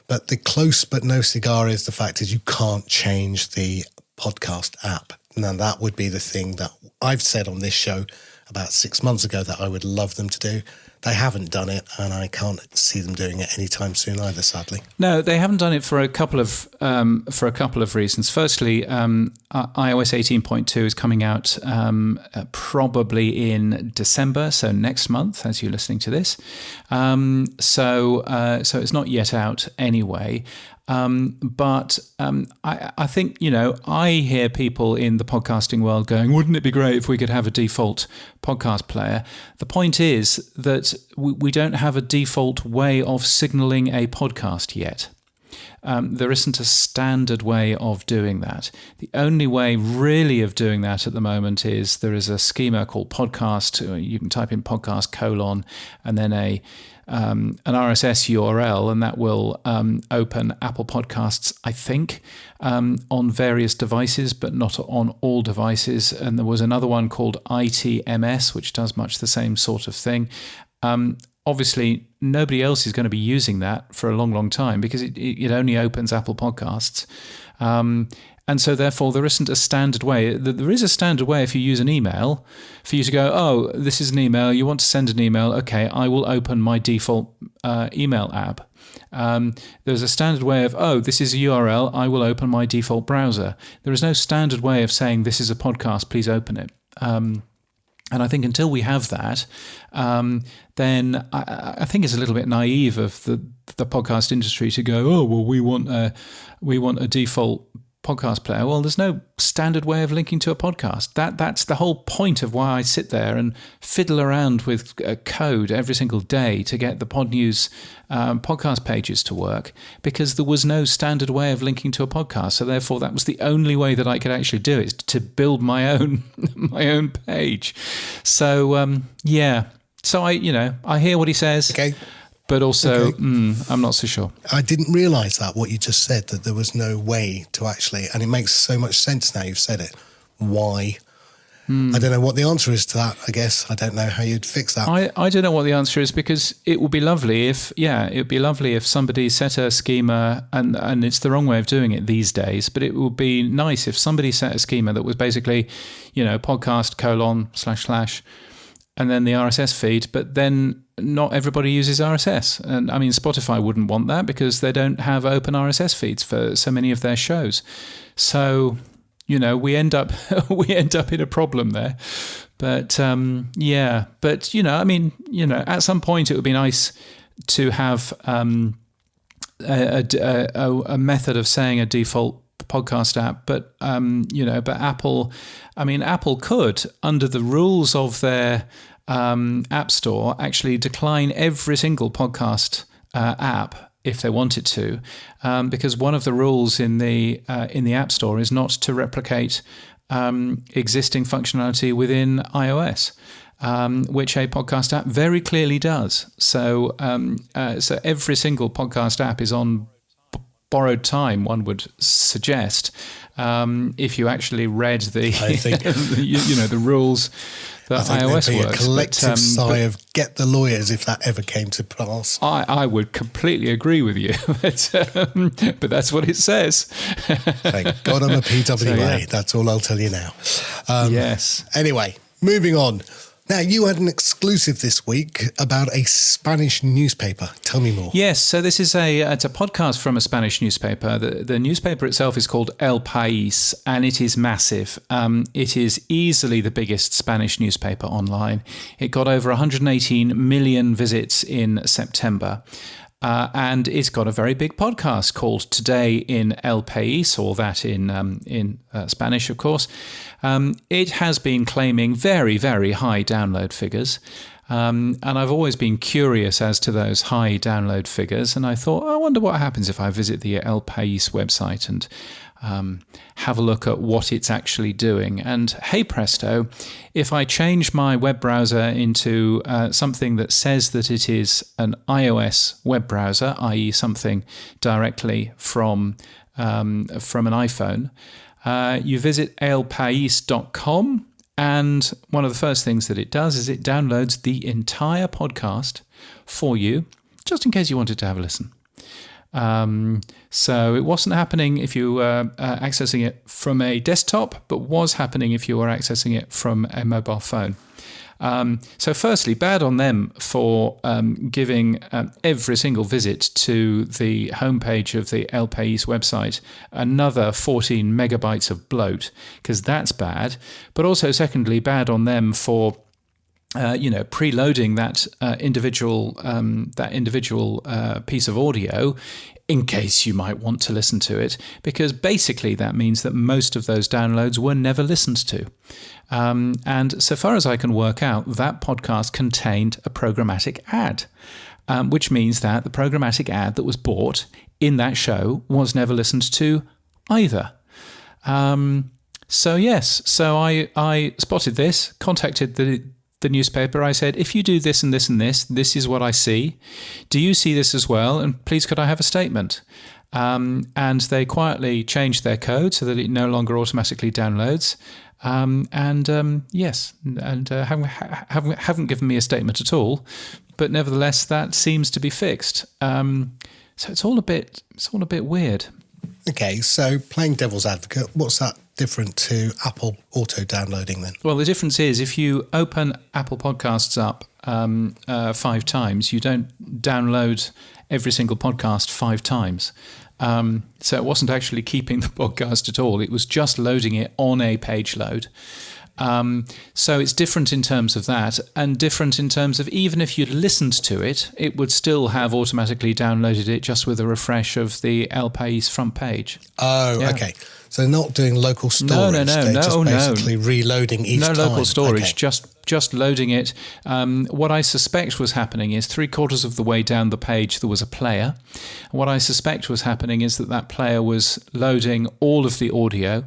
S3: But the close but no cigar is the fact is you can't change the podcast app. Now, that would be the thing that I've said on this show about 6 months ago that I would love them to do. They haven't done it, and I can't see them doing it anytime soon either, sadly.
S1: No, they haven't done it for a couple of reasons. Firstly, iOS 18.2 is coming out probably in December, so next month, as you're listening to this. So it's not yet out anyway. But I think, I hear people in the podcasting world going, wouldn't it be great if we could have a default podcast player? The point is that we don't have a default way of signaling a podcast yet. There isn't a standard way of doing that. The only way really of doing that at the moment is there is a schema called podcast. You can type in podcast : and then an RSS URL, and that will open Apple Podcasts, I think, on various devices, but not on all devices. And there was another one called ITMS, which does much the same sort of thing. Obviously, nobody else is going to be using that for a long, long time because it only opens Apple Podcasts. And so, therefore, there isn't a standard way. There is a standard way if you use an email for you to go, oh, this is an email. You want to send an email. Okay, I will open my default email app. There's a standard way of, oh, this is a URL. I will open my default browser. There is no standard way of saying this is a podcast. Please open it. And I think until we have that, then I think it's a little bit naive of the podcast industry to go, oh, well, we want a default podcast player. Well, there's no standard way of linking to a podcast. That's the whole point of why I sit there and fiddle around with code every single day to get the Pod News podcast pages to work, because there was no standard way of linking to a podcast. So therefore, that was the only way that I could actually do it, to build my own page. So yeah. So I hear what he says.
S3: Okay.
S1: But also, I'm not so sure.
S3: I didn't realise what you just said, that there was no way to actually, and it makes so much sense now you've said it. Why? I don't know what the answer is to that, I guess. I don't know how you'd fix that.
S1: I don't know what the answer is, because it would be lovely if somebody set a schema, and it's the wrong way of doing it these days, but it would be nice if somebody set a schema that was basically, podcast : and then the RSS feed, but then not everybody uses RSS. And I mean, Spotify wouldn't want that because they don't have open RSS feeds for so many of their shows. So, we end up in a problem there. But at some point it would be nice to have a method of saying a default podcast app, but but Apple could, under the rules of their app store, actually decline every single podcast app if they wanted to, because one of the rules in the App Store is not to replicate existing functionality within iOS, which a podcast app very clearly does. So every single podcast app is on borrowed time, one would suggest, if you actually read the the rules that iOS
S3: there'd be
S1: works.
S3: A collective sigh of "get the lawyers" if that ever came to pass.
S1: I would completely agree with you, but that's what it says.
S3: Thank God I'm a PWA.
S1: So, yeah.
S3: That's all I'll tell you now.
S1: Yes.
S3: Anyway, moving on. Now, you had an exclusive this week about a Spanish newspaper. Tell me more.
S1: Yes, so this is it's a podcast from a Spanish newspaper. The newspaper itself is called El País, and it is massive. It is easily the biggest Spanish newspaper online. It got over 118 million visits in September. And it's got a very big podcast called Today in El País, or that in Spanish, of course. It has been claiming very, very high download figures. And I've always been curious as to those high download figures. And I thought, I wonder what happens if I visit the El País website and have a look at what it's actually doing. And hey presto, if I change my web browser into something that says that it is an iOS web browser, i.e. something directly from an iPhone, you visit elpais.com, and one of the first things that it does is it downloads the entire podcast for you, just in case you wanted to have a listen. So it wasn't happening if you were accessing it from a desktop, but was happening if you were accessing it from a mobile phone. So firstly, bad on them for giving every single visit to the homepage of the El País website another 14 megabytes of bloat, because that's bad. But also, secondly, bad on them for preloading that individual piece of audio in case you might want to listen to it, because basically that means that most of those downloads were never listened to. And so far as I can work out, that podcast contained a programmatic ad, which means that the programmatic ad that was bought in that show was never listened to either. So I spotted this, contacted the newspaper. I said, if you do this and this and this is what I see. Do you see this as well? And please, could I have a statement? And they quietly changed their code so that it no longer automatically downloads. Yes, and haven't given me a statement at all. But nevertheless, that seems to be fixed. So it's all a bit weird.
S3: Okay, so playing devil's advocate, what's that different to Apple auto-downloading then?
S1: Well, the difference is if you open Apple Podcasts up 5 times, you don't download every single podcast 5 times. So it wasn't actually keeping the podcast at all. It was just loading it on a page load. So it's different in terms of that, and different in terms of even if you'd listened to it, it would still have automatically downloaded it just with a refresh of the El País front page.
S3: Oh, yeah. Okay. So not doing local storage.
S1: No.
S3: They're just basically reloading each time.
S1: No local storage,
S3: okay.
S1: just loading it. What I suspect was happening is 3/4 of the way down the page there was a player. What I suspect was happening is that player was loading all of the audio,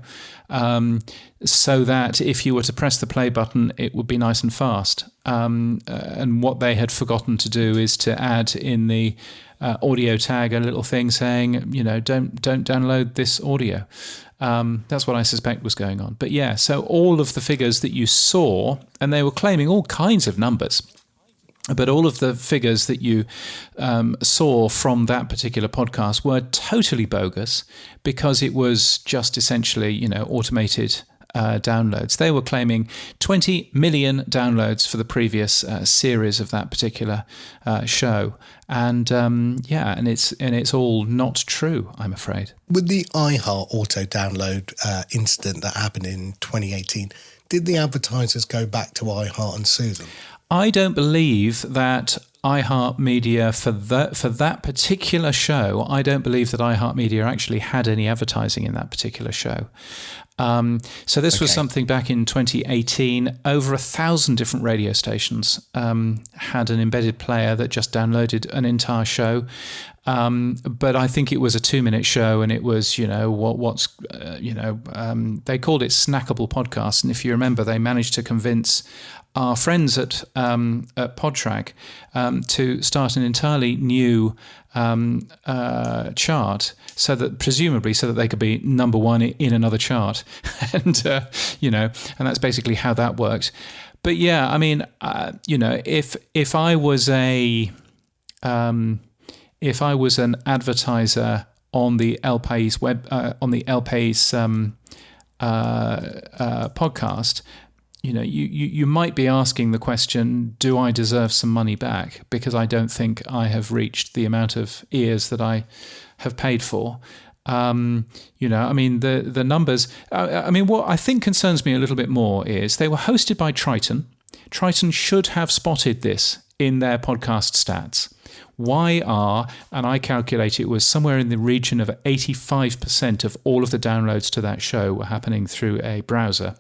S1: so that if you were to press the play button, it would be nice and fast. And what they had forgotten to do is to add in the audio tag a little thing saying, don't download this audio. That's what I suspect was going on. But yeah, so all of the figures that you saw, and they were claiming all kinds of numbers, but all of the figures that you saw from that particular podcast were totally bogus, because it was just essentially, automated downloads. They were claiming 20 million downloads for the previous series of that particular show, and it's all not true, I'm afraid.
S3: With the iHeart auto download incident that happened in 2018, did the advertisers go back to iHeart and sue them?
S1: I don't believe that iHeartMedia for that particular show. I don't believe that iHeartMedia actually had any advertising in that particular show. So this was something back in 2018. Over 1,000 different radio stations had an embedded player that just downloaded an entire show. But I think it was a 2-minute show, and it was, they called it snackable podcast. And if you remember, they managed to convince our friends at Podtrac to start an entirely new chart, so that they could be number one in another chart, and that's basically how that worked. But yeah, I mean, if I was an advertiser on the El País podcast, you might be asking the question, do I deserve some money back? Because I don't think I have reached the amount of ears that I have paid for. The numbers, what I think concerns me a little bit more is they were hosted by Triton. Triton should have spotted this in their podcast stats. And I calculate it was somewhere in the region of 85% of all of the downloads to that show were happening through a browser.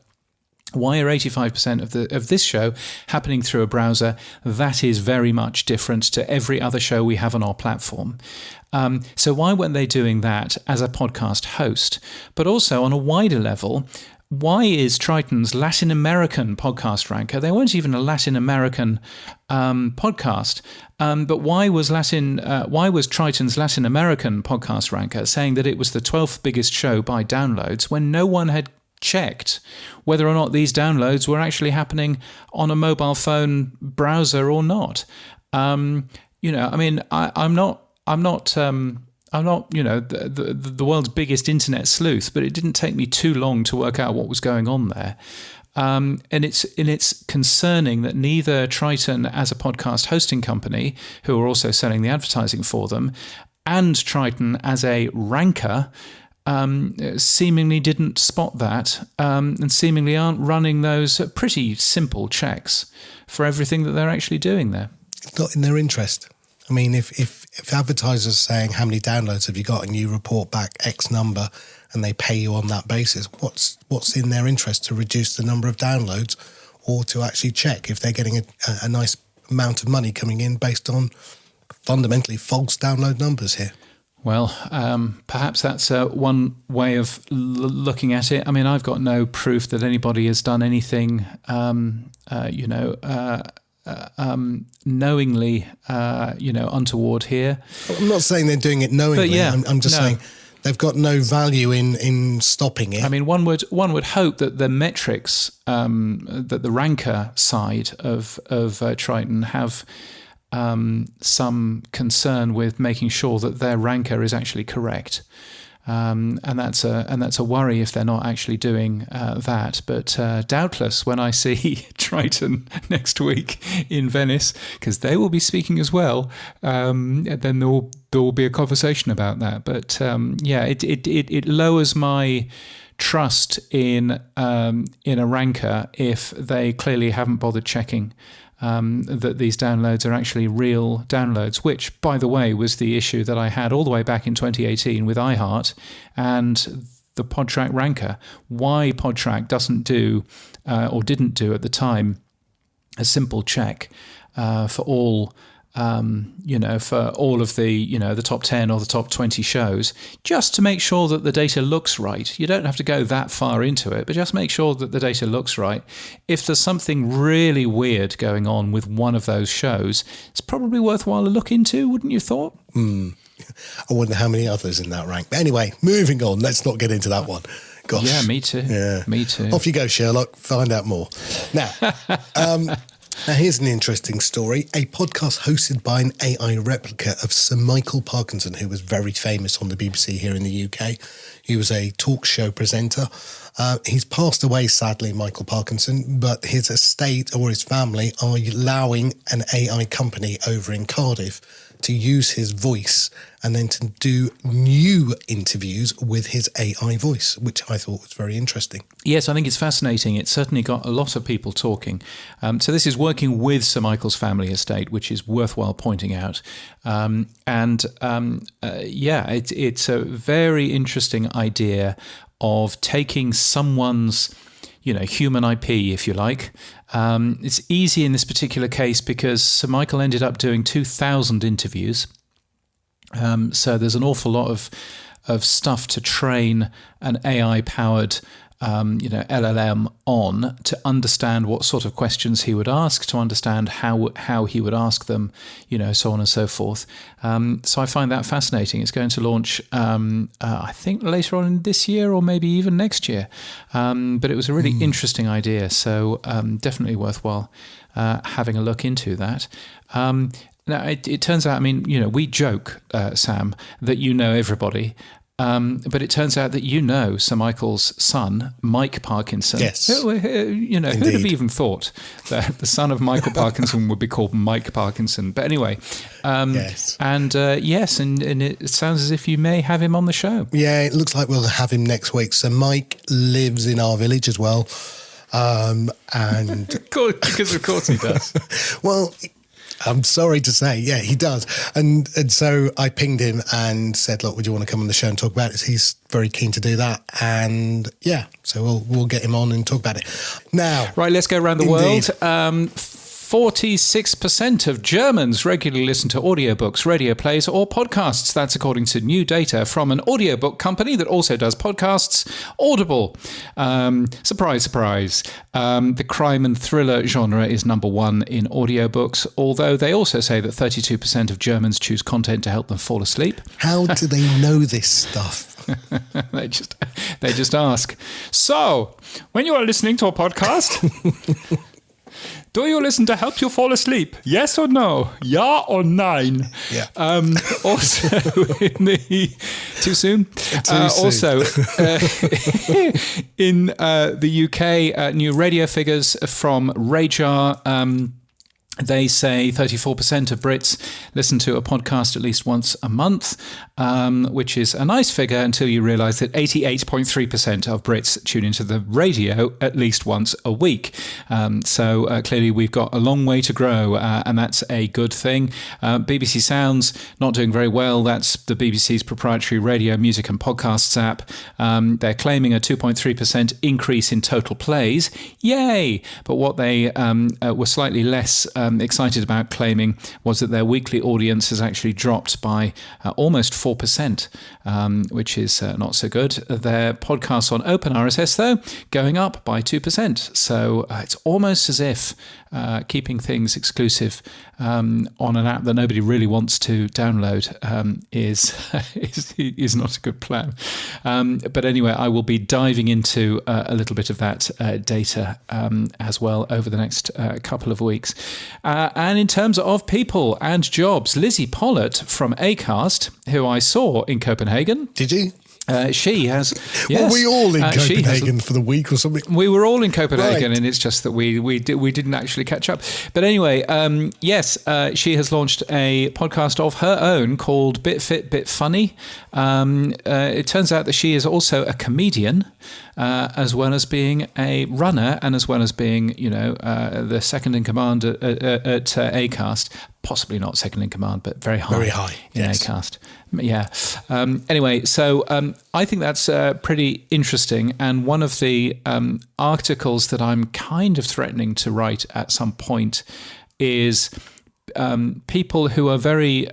S1: Why are 85% of this show happening through a browser? That is very much different to every other show we have on our platform. So why weren't they doing that as a podcast host? But also on a wider level, why is Triton's Latin American podcast ranker? They weren't even a Latin American podcast, but why was Triton's Latin American podcast ranker saying that it was the 12th biggest show by downloads when no one had checked whether or not these downloads were actually happening on a mobile phone browser or not? I'm not the world's biggest internet sleuth, but it didn't take me too long to work out what was going on there. And it's concerning that neither Triton as a podcast hosting company, who are also selling the advertising for them, and Triton as a ranker seemingly didn't spot that, and seemingly aren't running those pretty simple checks for everything that they're actually doing there.
S3: It's not in their interest. I mean, if advertisers are saying how many downloads have you got and you report back X number and they pay you on that basis, what's in their interest to reduce the number of downloads or to actually check if they're getting a nice amount of money coming in based on fundamentally false download numbers here?
S1: Well, perhaps that's one way of looking at it. I mean, I've got no proof that anybody has done anything, knowingly, untoward here.
S3: I'm not saying they're doing it knowingly.
S1: But yeah,
S3: I'm just saying they've got no value in stopping it.
S1: I mean, one would hope that the metrics, that the ranker side of Triton have some concern with making sure that their ranker is actually correct. And that's a worry if they're not actually doing that. But doubtless, when I see Triton next week in Venice, because they will be speaking as well, then there will be a conversation about that. But it lowers my trust in a ranker if they clearly haven't bothered checking that these downloads are actually real downloads, which, by the way, was the issue that I had all the way back in 2018 with iHeart and the Podtrac ranker. Why Podtrac doesn't do, or didn't do at the time, a simple check for all, for all of the, the top 10 or the top 20 shows, just to make sure that the data looks right. You don't have to go that far into it, but just make sure that the data looks right. If there's something really weird going on with one of those shows, it's probably worthwhile to look into, wouldn't you thought?
S3: I wonder how many others in that rank. But anyway, moving on. Let's not get into that one. Gosh.
S1: Yeah, me too.
S3: Yeah.
S1: Me too.
S3: Off you go, Sherlock. Find out more. Now, now, here's an interesting story. A podcast hosted by an AI replica of Sir Michael Parkinson, who was very famous on the BBC here in the UK. He was a talk show presenter. He's passed away, sadly, Michael Parkinson, but his estate or his family are allowing an AI company over in Cardiff to use his voice and then to do new interviews with his AI voice, which I thought was very interesting.
S1: Yes, I think it's fascinating. It's certainly got a lot of people talking. So this is working with Sir Michael's family estate, which is worthwhile pointing out. It's a very interesting idea of taking someone's human IP, if you like. It's easy in this particular case because Sir Michael ended up doing 2,000 interviews. So there's an awful lot of stuff to train an AI-powered LLM on to understand what sort of questions he would ask, to understand how he would ask them, so on and so forth. So I find that fascinating. It's going to launch, I think, later on this year or maybe even next year. But it was a really interesting idea. So definitely worthwhile having a look into that. Now, it turns out, we joke, Sam, that you know everybody. But it turns out that Sir Michael's son, Mike Parkinson.
S3: Yes.
S1: Who'd have even thought that the son of Michael Parkinson would be called Mike Parkinson? But anyway,
S3: yes.
S1: And it sounds as if you may have him on the show.
S3: Yeah, it looks like we'll have him next week. So Mike lives in our village as well. And
S1: because of course he does.
S3: Well, I'm sorry to say, yeah, he does. And so I pinged him and said, look, would you want to come on the show and talk about it? He's very keen to do that. And yeah, so we'll get him on and talk about it. Now,
S1: right, let's go around the world. 46% of Germans regularly listen to audiobooks, radio plays, or podcasts. That's according to new data from an audiobook company that also does podcasts, Audible. Surprise, surprise. The crime and thriller genre is number one in audiobooks, although they also say that 32% of Germans choose content to help them fall asleep.
S3: How do they know this stuff?
S1: They just ask. So, when you are listening to a podcast... Do you listen to help you fall asleep? Yes or no? Ja or nein?
S3: Yeah.
S1: Also, too soon? Also, in the UK, new radio figures from Radar. They say 34% of Brits listen to a podcast at least once a month, which is a nice figure until you realise that 88.3% of Brits tune into the radio at least once a week. So clearly we've got a long way to grow, and that's a good thing. BBC Sounds not doing very well. That's the BBC's proprietary radio, music and podcasts app. They're claiming a 2.3% increase in total plays. Yay! But what they were slightly less excited about claiming was that their weekly audience has actually dropped by almost 4%, which is not so good. Their podcasts on OpenRSS, though, going up by 2%. So it's almost as if keeping things exclusive on an app that nobody really wants to download is not a good plan. But anyway, I will be diving into a little bit of that data as well over the next couple of weeks. And in terms of people and jobs, Lizzie Pollett from Acast, who I saw in Copenhagen.
S3: Did you?
S1: She has. Yes,
S3: were we all in Copenhagen for the week or something?
S1: We were all in Copenhagen,
S3: right.
S1: And it's just that we didn't actually catch up. But anyway, yes, she has launched a podcast of her own called Bit Fit, Bit Funny. It turns out that she is also a comedian, as well as being a runner, and as well as being, the second in command at Acast. Possibly not second in command, but very high.
S3: Very high,
S1: in
S3: yes.
S1: Acast. Yeah. Anyway, so I think that's pretty interesting. And one of the articles that I'm kind of threatening to write at some point is people who are very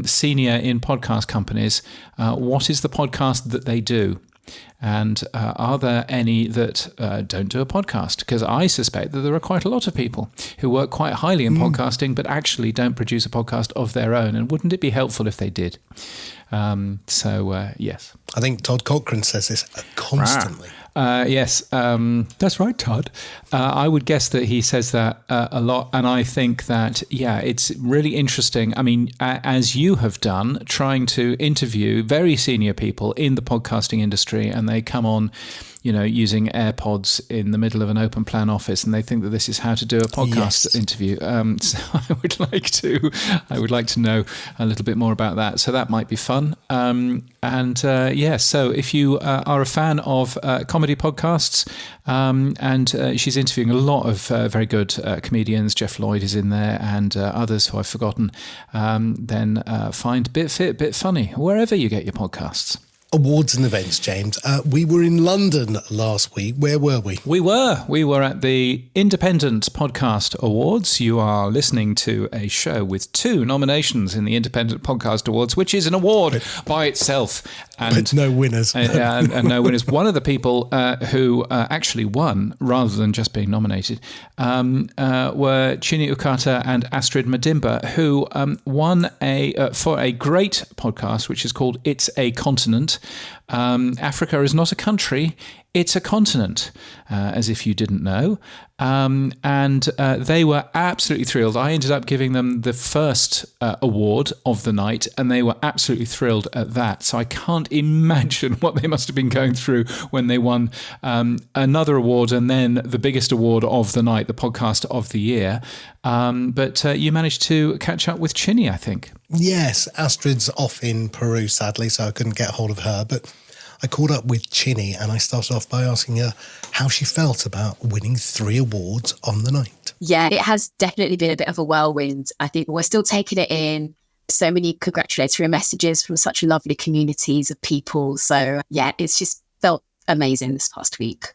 S1: senior in podcast companies. What is the podcast that they do? And are there any that don't do a podcast? Because I suspect that there are quite a lot of people who work quite highly in podcasting, but actually don't produce a podcast of their own. And wouldn't it be helpful if they did? Yes.
S3: I think Todd Cochran says this constantly.
S1: Yes, that's right, Todd. I would guess that he says that a lot, and I think that, it's really interesting. I mean, as you have done, trying to interview very senior people in the podcasting industry, and they come on using AirPods in the middle of an open plan office, and they think that this is how to do a podcast interview. So I would like to know a little bit more about that. So that might be fun. So if you are a fan of comedy podcasts, and she's interviewing a lot of very good comedians, Jeff Lloyd is in there, and others who I've forgotten, then find Bit Fit, Bit Funny, wherever you get your podcasts.
S3: Awards and events, James. We were in London last week. Where were we?
S1: We were at the Independent Podcast Awards. You are listening to a show with 2 nominations in the Independent Podcast Awards, which is an award by itself.
S3: But no winners.
S1: and no winners. One of the people who actually won, rather than just being nominated, were Chini Ukata and Astrid Madimba, who won for a great podcast, which is called It's a Continent. Africa is not a country, it's a continent, as if you didn't know. And they were absolutely thrilled. I ended up giving them the first award of the night, and they were absolutely thrilled at that. So I can't imagine what they must have been going through when they won another award, and then the biggest award of the night, the podcast of the year. But you managed to catch up with Chini, I think.
S3: Yes, Astrid's off in Peru, sadly, so I couldn't get hold of her. But I caught up with Chini, and I started off by asking her how she felt about winning 3 awards on the night.
S4: Yeah, it has definitely been a bit of a whirlwind. I think we're still taking it in. So many congratulatory messages from such lovely communities of people. So yeah, it's just felt amazing this past week.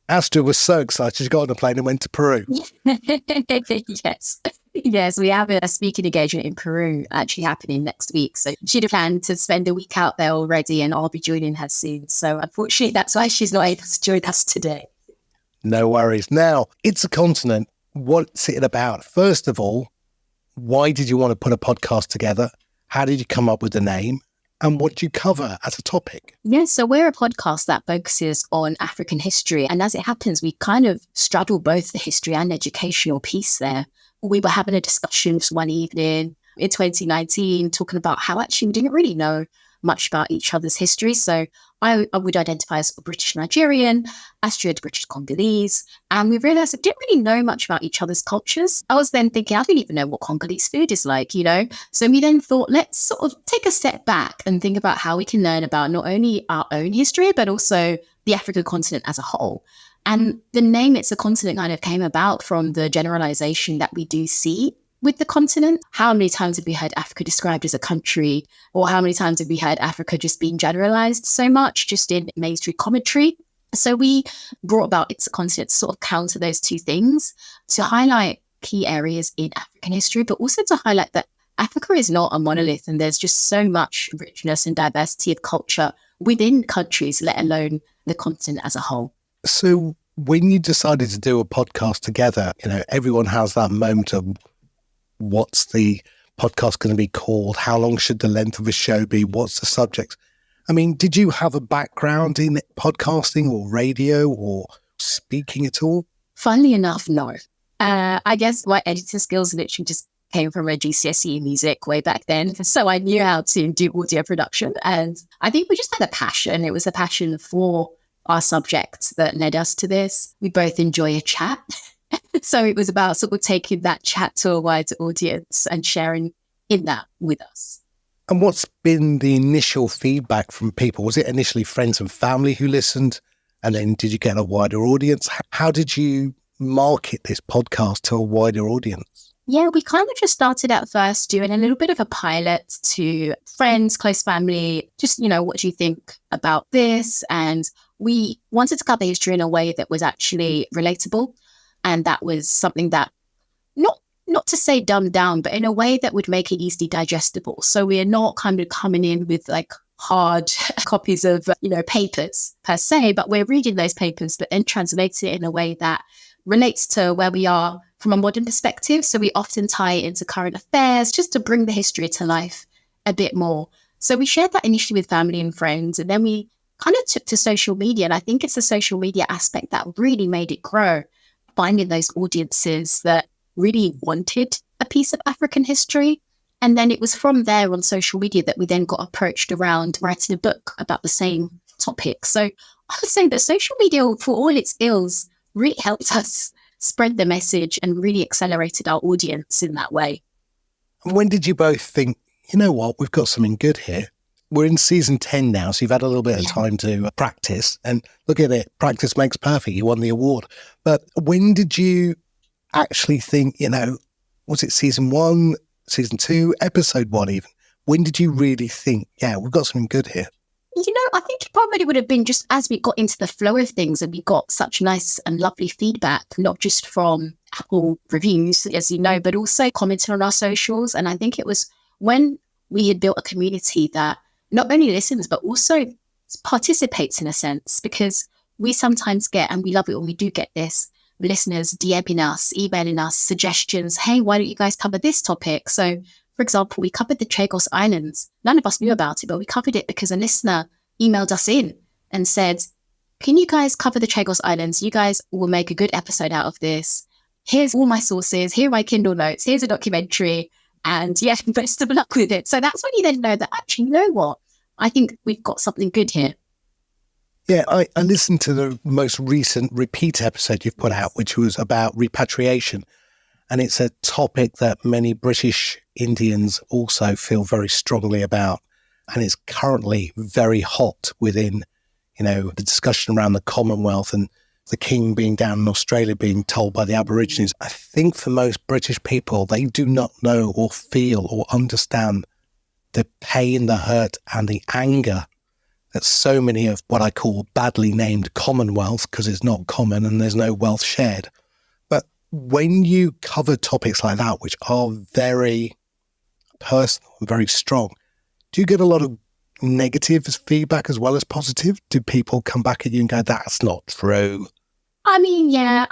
S3: Astrid was so excited. She got on a plane and went to Peru.
S4: Yes, we have a speaking engagement in Peru actually happening next week. So she'd have planned to spend a week out there already, and I'll be joining her soon. So unfortunately, that's why she's not able to join us today.
S3: No worries. Now, It's a Continent. What's it about? First of all, why did you want to put a podcast together? How did you come up with the name? And what do you cover as a topic?
S4: Yeah, so we're a podcast that focuses on African history. And as it happens, we kind of straddle both the history and educational piece there. We were having a discussion one evening in 2019, talking about how actually we didn't really know much about each other's history. So I would identify as British Nigerian, Astrid British Congolese, and we realized I didn't really know much about each other's cultures. I was then thinking, I don't even know what Congolese food is like, So we then thought, let's sort of take a step back and think about how we can learn about not only our own history, but also the African continent as a whole. And the name It's a Continent kind of came about from the generalization that we do see with the continent. How many times have we heard Africa described as a country? Or how many times have we heard Africa just being generalized so much, just in mainstream commentary? So we brought about It's a Continent to sort of counter those two things, to highlight key areas in African history, but also to highlight that Africa is not a monolith, and there's just so much richness and diversity of culture within countries, let alone the continent as a whole.
S3: So when you decided to do a podcast together, everyone has that moment of what's the podcast going to be called? How long should the length of a show be? What's the subject? I mean, did you have a background in podcasting or radio or speaking at all?
S4: Funnily enough, no. I guess my editing skills literally just came from a GCSE music way back then. So I knew how to do audio production. And I think we just had a passion. It was a passion for our subject that led us to this. We both enjoy a chat. So it was about sort of taking that chat to a wider audience and sharing in that with us.
S3: And what's been the initial feedback from people? Was it initially friends and family who listened? And then did you get a wider audience? How did you market this podcast to a wider audience?
S4: Yeah, we kind of just started at first doing a little bit of a pilot to friends, close family, just, what do you think about this? And we wanted to cover history in a way that was actually relatable. And that was something that, not to say dumbed down, but in a way that would make it easily digestible. So we are not kind of coming in with like hard copies of, papers per se, but we're reading those papers, but then translating it in a way that relates to where we are from a modern perspective. So we often tie it into current affairs just to bring the history to life a bit more. So we shared that initially with family and friends, and then we kind of took to social media. And I think it's the social media aspect that really made it grow, finding those audiences that really wanted a piece of African history. And then it was from there on social media that we then got approached around writing a book about the same topic. So I would say that social media, for all its ills, really helped us spread the message and really accelerated our audience in that way.
S3: And when did you both think, you know what, we've got something good here? We're in season 10 now, so you've had a little bit of time to practice. And look at it, practice makes perfect. You won the award. But when did you actually think, was it season 1, season 2, episode 1 even? When did you really think, yeah, we've got something good here?
S4: I think it probably would have been just as we got into the flow of things and we got such nice and lovely feedback, not just from Apple reviews, as you know, but also commenting on our socials. And I think it was when we had built a community that not only listens, but also participates in a sense, because we sometimes get, and we love it when we do get this, listeners DMing us, emailing us suggestions. Hey, why don't you guys cover this topic? So, for example, we covered the Chagos Islands. None of us knew about it, but we covered it because a listener emailed us in and said, can you guys cover the Chagos Islands? You guys will make a good episode out of this. Here's all my sources. Here are my Kindle notes. Here's a documentary. And yeah, best of luck with it. So that's when you then know that actually, you know what? I think we've got something good here.
S3: Yeah, I listened to the most recent repeat episode you've put out, which was about repatriation. And it's a topic that many British Indians also feel very strongly about. And it's currently very hot within, the discussion around the Commonwealth and the King being down in Australia being told by the Aborigines. I think for most British people, they do not know or feel or understand the pain, the hurt and the anger that so many of what I call badly named Commonwealth, because it's not common and there's no wealth shared. But when you cover topics like that, which are very personal and very strong, do you get a lot of negative feedback as well as positive? Do people come back at you and go, that's not true?
S4: I mean, yeah,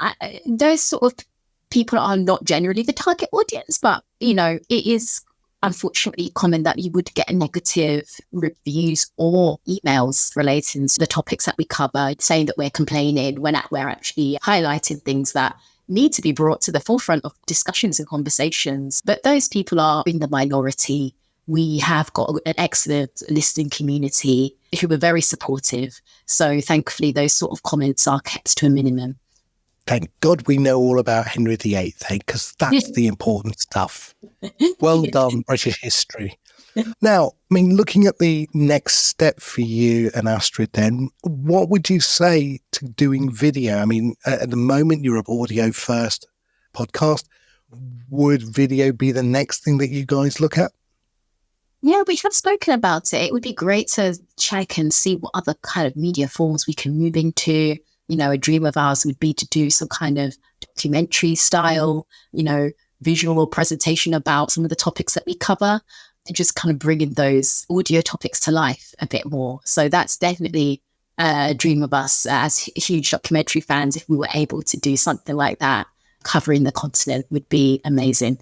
S4: those sort of people are not generally the target audience, but, it is unfortunately common that you would get negative reviews or emails relating to the topics that we cover, saying that we're complaining when we're actually highlighting things that need to be brought to the forefront of discussions and conversations. But those people are in the minority. We have got an excellent listening community who are very supportive. So thankfully, those sort of comments are kept to a minimum.
S3: Thank God we know all about Henry VIII, because that's the important stuff. Well done, British history. Now, looking at the next step for you and Astrid then, what would you say to doing video? At the moment, you're an audio first podcast. Would video be the next thing that you guys look at?
S4: Yeah, we have spoken about it. It would be great to check and see what other kind of media forms we can move into. A dream of ours would be to do some kind of documentary style, visual presentation about some of the topics that we cover, and just kind of bringing those audio topics to life a bit more. So that's definitely a dream of us as huge documentary fans. If we were able to do something like that, covering the continent would be amazing.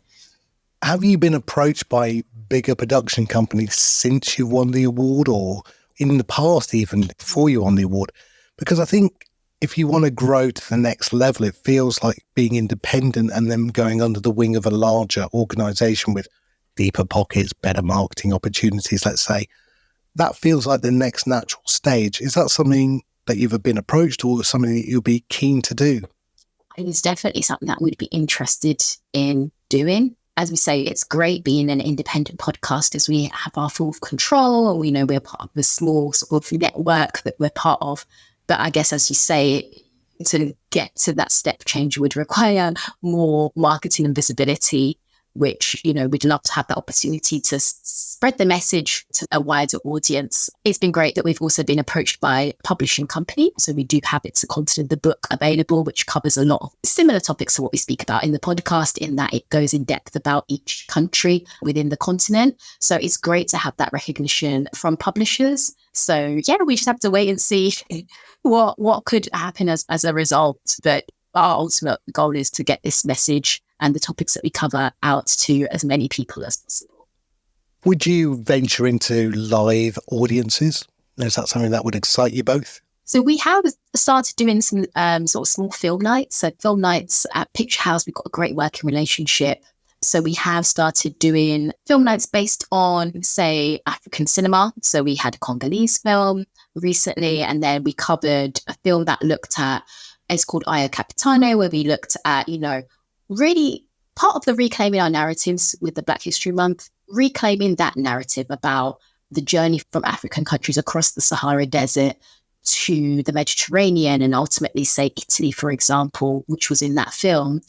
S3: Have you been approached by bigger production companies since you won the award, or in the past, even before you won the award? Because I think if you want to grow to the next level, it feels like being independent and then going under the wing of a larger organization with deeper pockets, better marketing opportunities, let's say. That feels like the next natural stage. Is that something that you've been approached, or something that you'll be keen to do?
S4: It's definitely something that we'd be interested in doing. As we say, it's great being an independent podcast as we have our full control, and we know we're part of a small sort of network that we're part of. But I guess, as you say, to get to that step change would require more marketing and visibility, which, we'd love to have the opportunity to spread the message to a wider audience. It's been great that we've also been approached by a publishing company. So we do have It's a Continent, the book available, which covers a lot of similar topics to what we speak about in the podcast, in that it goes in depth about each country within the continent. So it's great to have that recognition from publishers. So yeah, we just have to wait and see what could happen as a result. But our ultimate goal is to get this message and the topics that we cover out to as many people as possible.
S3: Would you venture into live audiences? Is that something that would excite you both?
S4: So we have started doing some sort of small film nights. So film nights at Picture House, we've got a great working relationship. So we have started doing film nights based on, say, African cinema. So we had a Congolese film recently, and then we covered a film that looked at, it's called Io Capitano, where we looked at, really part of the reclaiming our narratives with the Black History Month, reclaiming that narrative about the journey from African countries across the Sahara Desert to the Mediterranean and ultimately, say, Italy, for example, which was in that film.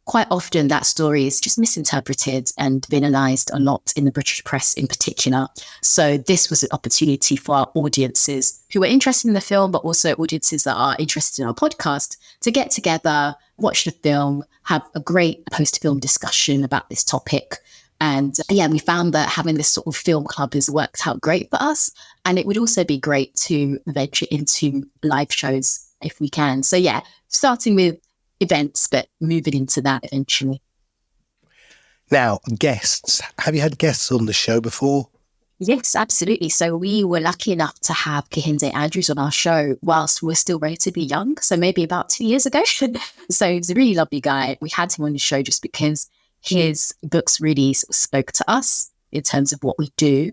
S4: Quite often that story is just misinterpreted and villainized a lot in the British press in particular. So this was an opportunity for our audiences who were interested in the film, but also audiences that are interested in our podcast to get together, watch the film, have a great post-film discussion about this topic. And we found that having this sort of film club has worked out great for us. And it would also be great to venture into live shows if we can. So starting with events, but moving into that eventually.
S3: Now, guests. Have you had guests on the show before?
S4: Yes, absolutely. So we were lucky enough to have Kehinde Andrews on our show whilst we're still relatively young. So maybe about 2 years ago. So he's a really lovely guy. We had him on the show just because his books really sort of spoke to us in terms of what we do.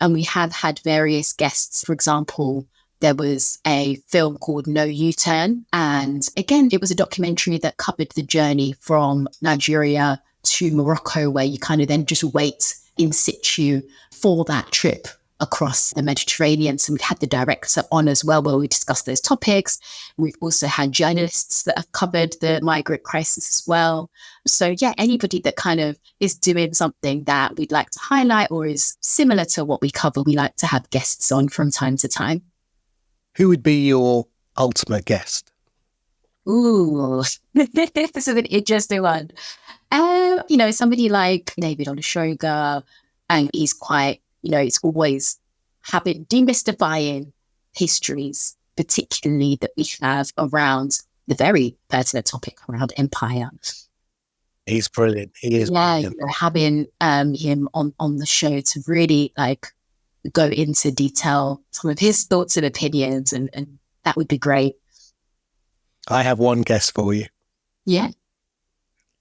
S4: And we have had various guests. For example, there was a film called No U-Turn. And again, it was a documentary that covered the journey from Nigeria to Morocco, where you kind of then just wait in situ for that trip across the Mediterranean. So we had the director on as well, where we discussed those topics. We've also had journalists that have covered the migrant crisis as well. So anybody that kind of is doing something that we'd like to highlight or is similar to what we cover, we like to have guests on from time to time.
S3: Who would be your ultimate guest?
S4: Ooh, this is an interesting one. Somebody like David Olusoga, and he's quite, it's always demystifying histories, particularly that we have around the very pertinent topic around empire.
S3: He's brilliant. He is brilliant.
S4: Having him on the show to really go into detail some of his thoughts and opinions, and that would be great.
S3: I have one guest for you.
S4: Yeah.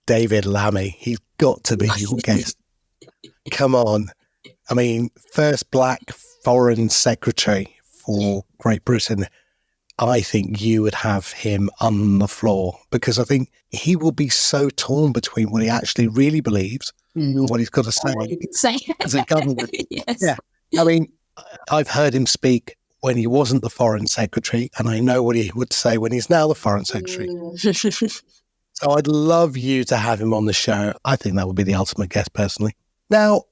S3: David Lammy. He's got to be your guest. Come on. I mean, first Black Foreign Secretary for Great Britain. I think you would have him on the floor, because I think he will be so torn between what he actually really believes and what he's got to say as a government.
S4: Yes.
S3: Yeah. I mean, I've heard him speak when he wasn't the Foreign Secretary, and I know what he would say when he's now the Foreign Secretary. So I'd love you to have him on the show. I think that would be the ultimate guest, personally. Now,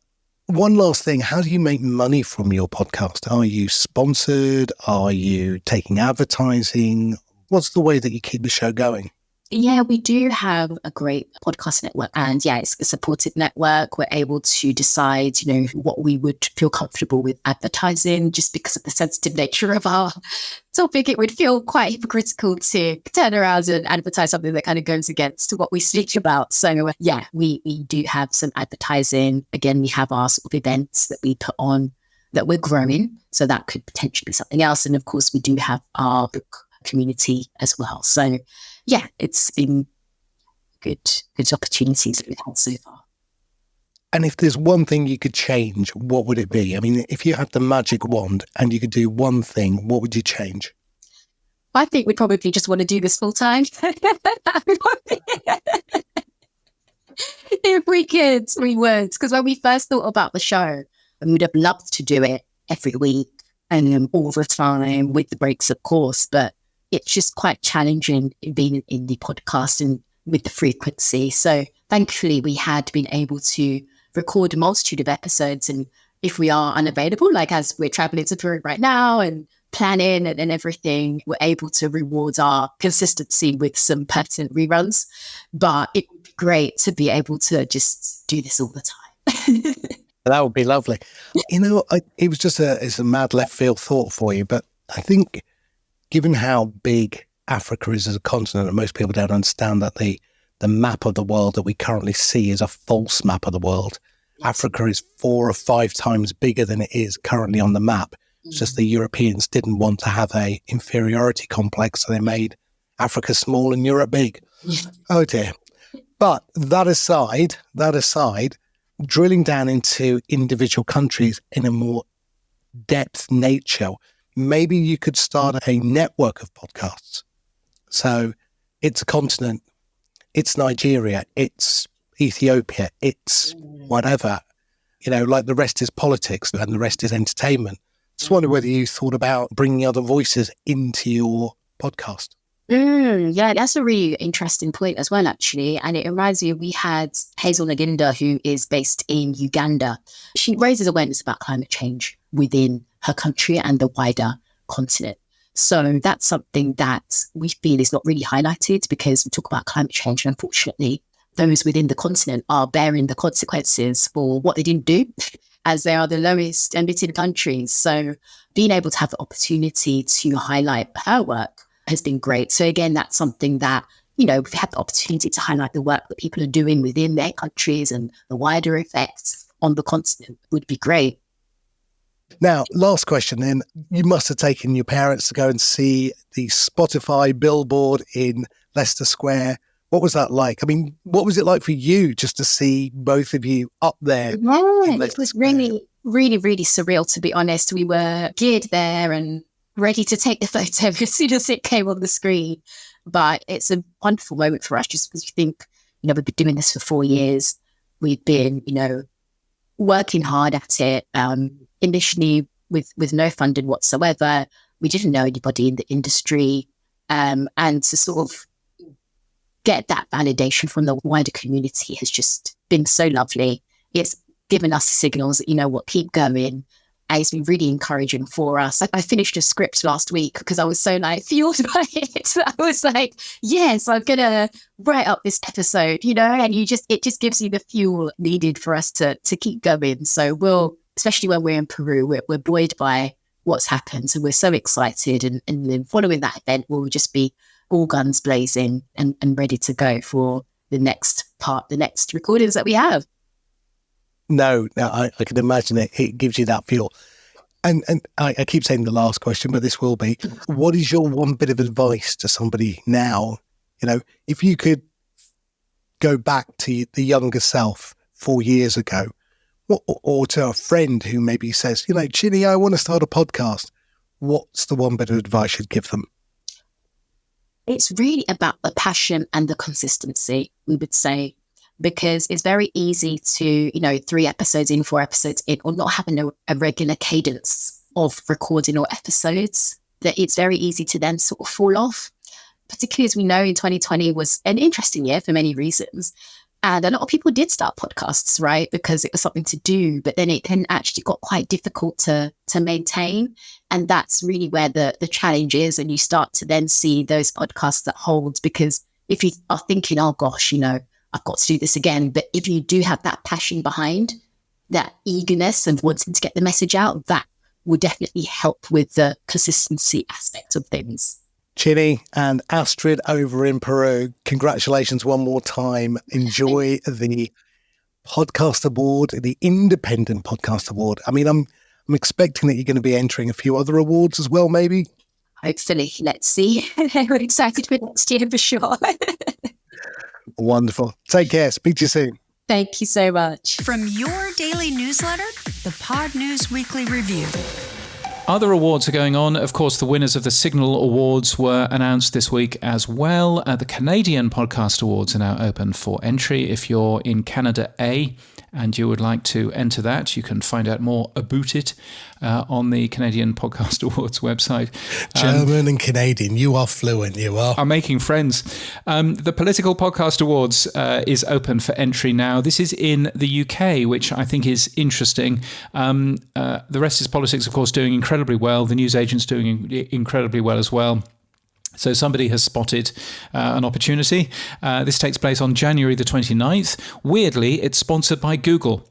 S3: one last thing. How do you make money from your podcast? Are you sponsored? Are you taking advertising? What's the way that you keep the show going?
S4: Yeah, we do have a great podcast network, and it's a supportive network. We're able to decide, what we would feel comfortable with advertising. Just because of the sensitive nature of our topic, it would feel quite hypocritical to turn around and advertise something that kind of goes against what we speak about. So we do have some advertising. Again, we have our sort of events that we put on that we're growing. So that could potentially be something else. And of course, we do have our book community as well. So it's been good opportunities that we've had so far.
S3: And if there's one thing you could change, what would it be? I mean, if you had the magic wand and you could do one thing, what would you change?
S4: I think we'd probably just want to do this full time. If we could, we would. Because when we first thought about the show, we would have loved to do it every week and all the time with the breaks, of course. But it's just quite challenging being in the podcast and with the frequency. So thankfully, we had been able to record a multitude of episodes. And if we are unavailable, like as we're traveling to Peru right now and planning and everything, we're able to reward our consistency with some pertinent reruns. But it would be great to be able to just do this all the time.
S3: That would be lovely. It was just it's a mad left field thought for you, but I think given how big Africa is as a continent, and most people don't understand that the map of the world that we currently see is a false map of the world. Africa is 4 or 5 times bigger than it is currently on the map. It's just the Europeans didn't want to have a inferiority complex, so they made Africa small and Europe big. Oh dear. But that aside, drilling down into individual countries in a more depth nature, maybe you could start a network of podcasts. So it's a continent, it's Nigeria, it's Ethiopia, it's whatever, like the rest is politics and the rest is entertainment. Just wonder whether you thought about bringing other voices into your podcast.
S4: Yeah, that's a really interesting point as well, actually. And it reminds me, we had Hazel Naginda, who is based in Uganda. She raises awareness about climate change within her country and the wider continent. So that's something that we feel is not really highlighted, because we talk about climate change, and unfortunately, those within the continent are bearing the consequences for what they didn't do, as they are the lowest emitting countries. So being able to have the opportunity to highlight her work has been great. So again, that's something that, we've had the opportunity to highlight the work that people are doing within their countries and the wider effects on the continent would be great.
S3: Now, last question then. You must have taken your parents to go and see the Spotify billboard in Leicester Square. What was that like? I mean, what was it like for you just to see both of you up there?
S4: Yeah, it was really, really, really surreal, to be honest. We were geared there and ready to take the photo as soon as it came on the screen. But it's a wonderful moment for us, just because we think, we've been doing this for 4 years. We've been, working hard at it. Initially with no funding whatsoever. We didn't know anybody in the industry. And to sort of get that validation from the wider community has just been so lovely. It's given us signals that, keep going. And it's been really encouraging for us. I finished a script last week because I was so fueled by it. I was like, yes, I'm going to write up this episode, and it just gives you the fuel needed for us to keep going. So especially when we're in Peru, we're buoyed by what's happened. So we're so excited. And then following that event, we'll just be all guns blazing and ready to go for the next recordings that we have.
S3: No, I can imagine it gives you that fuel. And I keep saying the last question, but this will be, what is your one bit of advice to somebody now? If you could go back to the younger self 4 years ago, or to a friend who maybe says, Ginny, I want to start a podcast. What's the one bit of advice you'd give them?
S4: It's really about the passion and the consistency, we would say. Because it's very easy to, 3 episodes in, 4 episodes in, or not having a regular cadence of recording or episodes, that it's very easy to then sort of fall off. Particularly as we know, in 2020 was an interesting year for many reasons. And a lot of people did start podcasts, right? Because it was something to do, but then it then actually got quite difficult to maintain. And that's really where the challenge is. And you start to then see those podcasts that hold, because if you are thinking, oh gosh, I've got to do this again. But if you do have that passion behind, that eagerness and wanting to get the message out, that will definitely help with the consistency aspect of things.
S3: Ginny and Astrid over in Peru, congratulations one more time. Enjoy the podcast award, the Independent Podcast Award. I mean, I'm expecting that you're going to be entering a few other awards as well, maybe.
S4: Hopefully, let's see. We're excited for next year for sure.
S3: Wonderful. Take care. Speak to you soon.
S4: Thank you so much.
S2: From your daily newsletter, the Pod News Weekly Review.
S1: Other awards are going on. Of course, the winners of the Signal Awards were announced this week as well. The Canadian Podcast Awards are now open for entry. If you're in Canada A and you would like to enter that, you can find out more about it on the Canadian Podcast Awards website.
S3: German and Canadian, you are fluent, you are.
S1: I'm making friends. The Political Podcast Awards is open for entry now. This is in the UK, which I think is interesting. The Rest is Politics, of course, doing incredibly well. The newsagent's doing incredibly well as well. So somebody has spotted an opportunity. This takes place on January the 29th. Weirdly, it's sponsored by Google.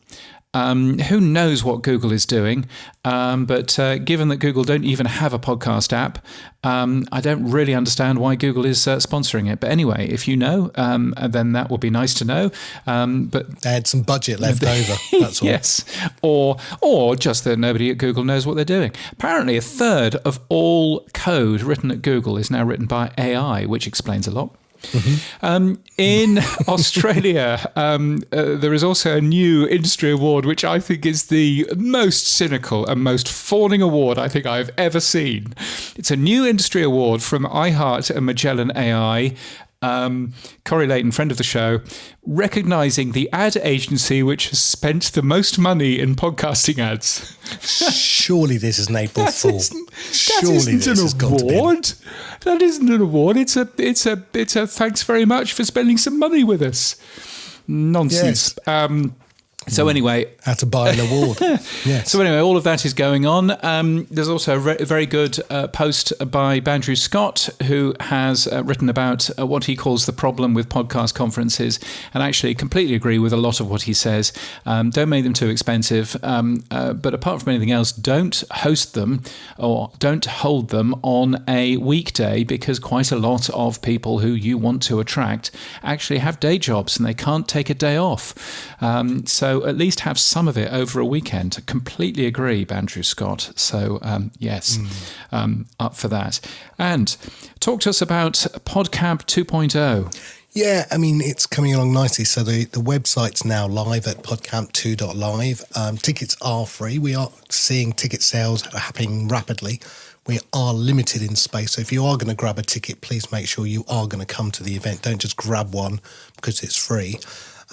S1: Who knows what Google is doing? But given that Google don't even have a podcast app, I don't really understand why Google is sponsoring it. But anyway, if you know, then that would be nice to know. But
S3: they had some budget left over, that's all.
S1: Yes. Or just that nobody at Google knows what they're doing. Apparently, a third of all code written at Google is now written by AI, which explains a lot. In Australia, there is also a new industry award, which I think is the most cynical and most fawning award I think I've ever seen. It's a new industry award from iHeart and Magellan AI. Corey Layton, friend of the show, recognising the ad agency which has spent the most money in podcasting ads.
S3: Surely this is an April Fool. Surely
S1: that isn't an award. That isn't an award. It's a thanks very much for spending some money with us. Nonsense.
S3: Yes.
S1: So anyway,
S3: how to buy an award. Yes.
S1: So anyway, all of that is going on. There's also a very good post by Bandrew Scott, who has written about what he calls the problem with podcast conferences, and actually completely agree with a lot of what he says. Don't make them too expensive, but apart from anything else, don't host them or don't hold them on a weekday, because quite a lot of people who you want to attract actually have day jobs and they can't take a day off. So at least have some of it over a weekend. Completely agree, Bandrew Scott. So yes, up for that. And talk to us about PodCamp 2.0.
S3: Yeah, I mean, it's coming along nicely. So the website's now live at podcamp2.live. Tickets are free. We are seeing ticket sales happening rapidly. We are limited in space. So if you are going to grab a ticket, please make sure you are going to come to the event. Don't just grab one because it's free.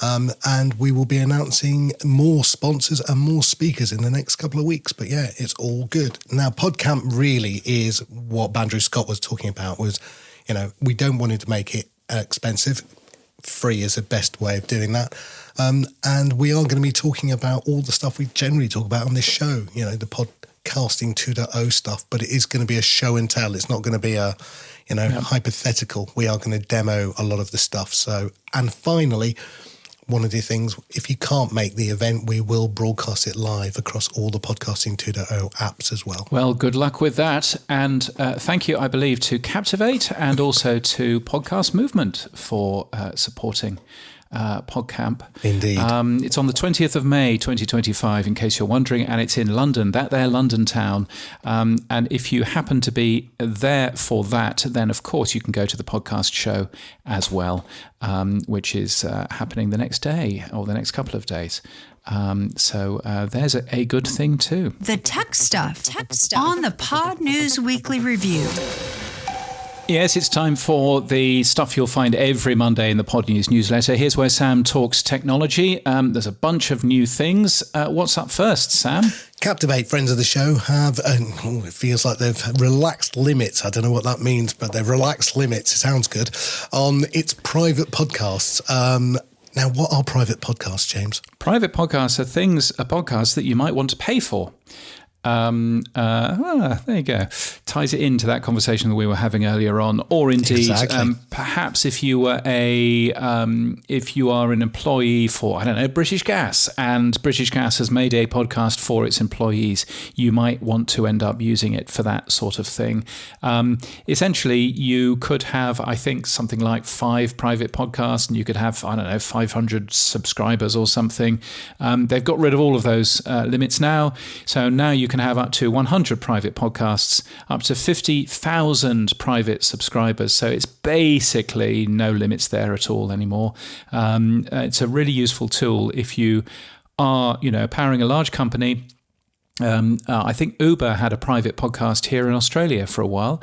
S3: And we will be announcing more sponsors and more speakers in the next couple of weeks. But yeah, it's all good. Now, PodCamp really is what Bandrew Scott was talking about was, we don't want to make it expensive. Free is the best way of doing that. And we are going to be talking about all the stuff we generally talk about on this show, the podcasting 2.0 stuff, but it is going to be a show and tell. It's not going to be a, hypothetical. We are going to demo a lot of the stuff. So, and finally, one of the things, if you can't make the event, we will broadcast it live across all the Podcasting 2.0 apps as well.
S1: Well, good luck with that. And thank you, I believe, to Captivate and also to Podcast Movement for supporting PodCamp.
S3: Indeed.
S1: It's on the 20th of May, 2025, in case you're wondering, and it's in London, that there London town. And if you happen to be there for that, then of course you can go to the podcast show as well, which is happening the next day or the next couple of days. So there's a good thing too.
S2: The tech stuff on the Pod News Weekly Review.
S1: Yes, it's time for the stuff you'll find every Monday in the Pod News newsletter. Here's where Sam talks technology. There's a bunch of new things. What's up first, Sam?
S3: Captivate, friends of the show, have, it feels like they've relaxed limits. I don't know what that means, but they've relaxed limits. It sounds good. On its private podcasts. Now, what are private podcasts, James?
S1: Private podcasts are podcasts that you might want to pay for. There you go. Ties it into that conversation that we were having earlier on, or indeed,
S3: exactly.
S1: Perhaps if you were if you are an employee for, British Gas, and British Gas has made a podcast for its employees, you might want to end up using it for that sort of thing. Essentially, you could have, I think, something like 5 private podcasts, and you could have, 500 subscribers or something. They've got rid of all of those limits now, so now you can have up to 100 private podcasts, up to 50,000 private subscribers. So it's basically no limits there at all anymore. It's a really useful tool if you are, powering a large company. I think Uber had a private podcast here in Australia for a while,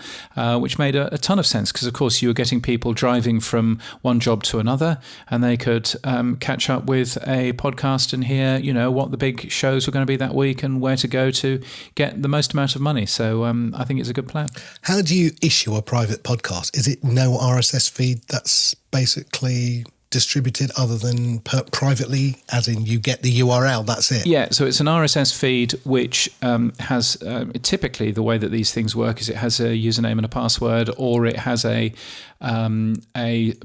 S1: which made a ton of sense because, of course, you were getting people driving from one job to another, and they could catch up with a podcast and hear, what the big shows were going to be that week and where to go to get the most amount of money. So I think it's a good plan.
S3: How do you issue a private podcast? Is it no RSS feed that's basically distributed other than privately, as in you get the URL, that's it?
S1: Yeah, so it's an RSS feed which has, typically the way that these things work is it has a username and a password, or it has a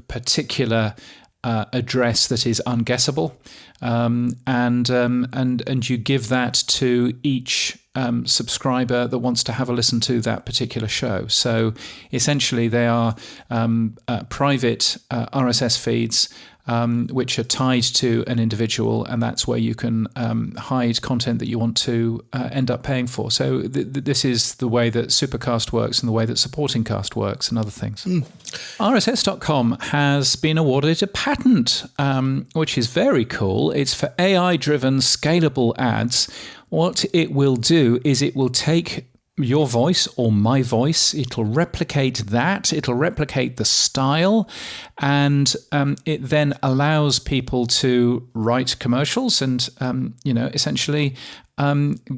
S1: particular address that is unguessable, and you give that to each subscriber that wants to have a listen to that particular show. So essentially they are private RSS feeds which are tied to an individual, and that's where you can hide content that you want to end up paying for. So this is the way that Supercast works and the way that Supporting Cast works and other things. RSS.com has been awarded a patent, which is very cool. It's for AI-driven scalable ads. What it will do is it will take your voice or my voice, it'll replicate that, it'll replicate the style, and it then allows people to write commercials and, essentially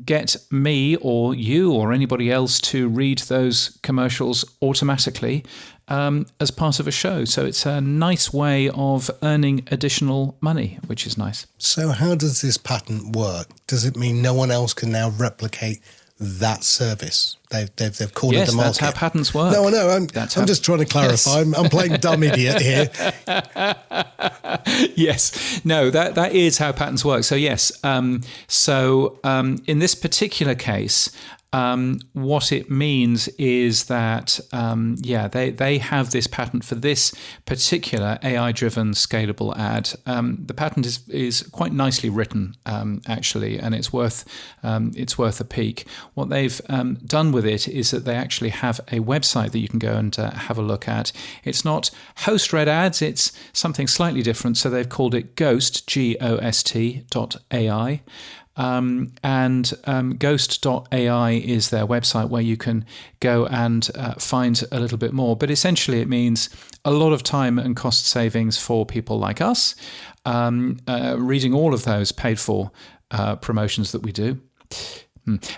S1: get me or you or anybody else to read those commercials automatically as part of a show. So it's a nice way of earning additional money, which is nice.
S3: So how does this patent work? Does it mean no one else can now replicate that service? They've called it the market.
S1: Yes, that's how patents work.
S3: No, I know. I'm just trying to clarify. Yes. I'm playing dumb idiot here.
S1: Yes. No, that is how patents work. So yes. In this particular case, what it means is that, they have this patent for this particular AI-driven scalable ad. The patent is quite nicely written, actually, and it's worth a peek. What they've done with it is that they actually have a website that you can go and have a look at. It's not host-read ads; it's something slightly different. So they've called it Ghost, GOST.ai. Ghost.ai is their website where you can go and find a little bit more. But essentially it means a lot of time and cost savings for people like us, reading all of those paid for promotions that we do.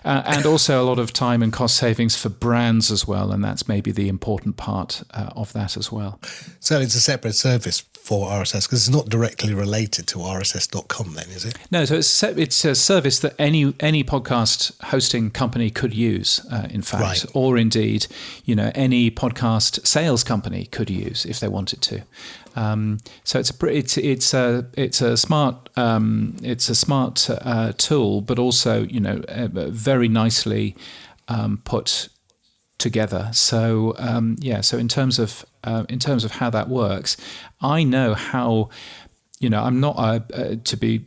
S1: And also a lot of time and cost savings for brands as well. And that's maybe the important part of that as well.
S3: So it's a separate service for RSS because it's not directly related to RSS.com then, is it?
S1: No, so it's a service that any podcast hosting company could use, in fact, right. Or indeed, any podcast sales company could use if they wanted to. So it's a smart tool, but also very nicely put together. So so in terms of how that works, I know how. I'm not, to be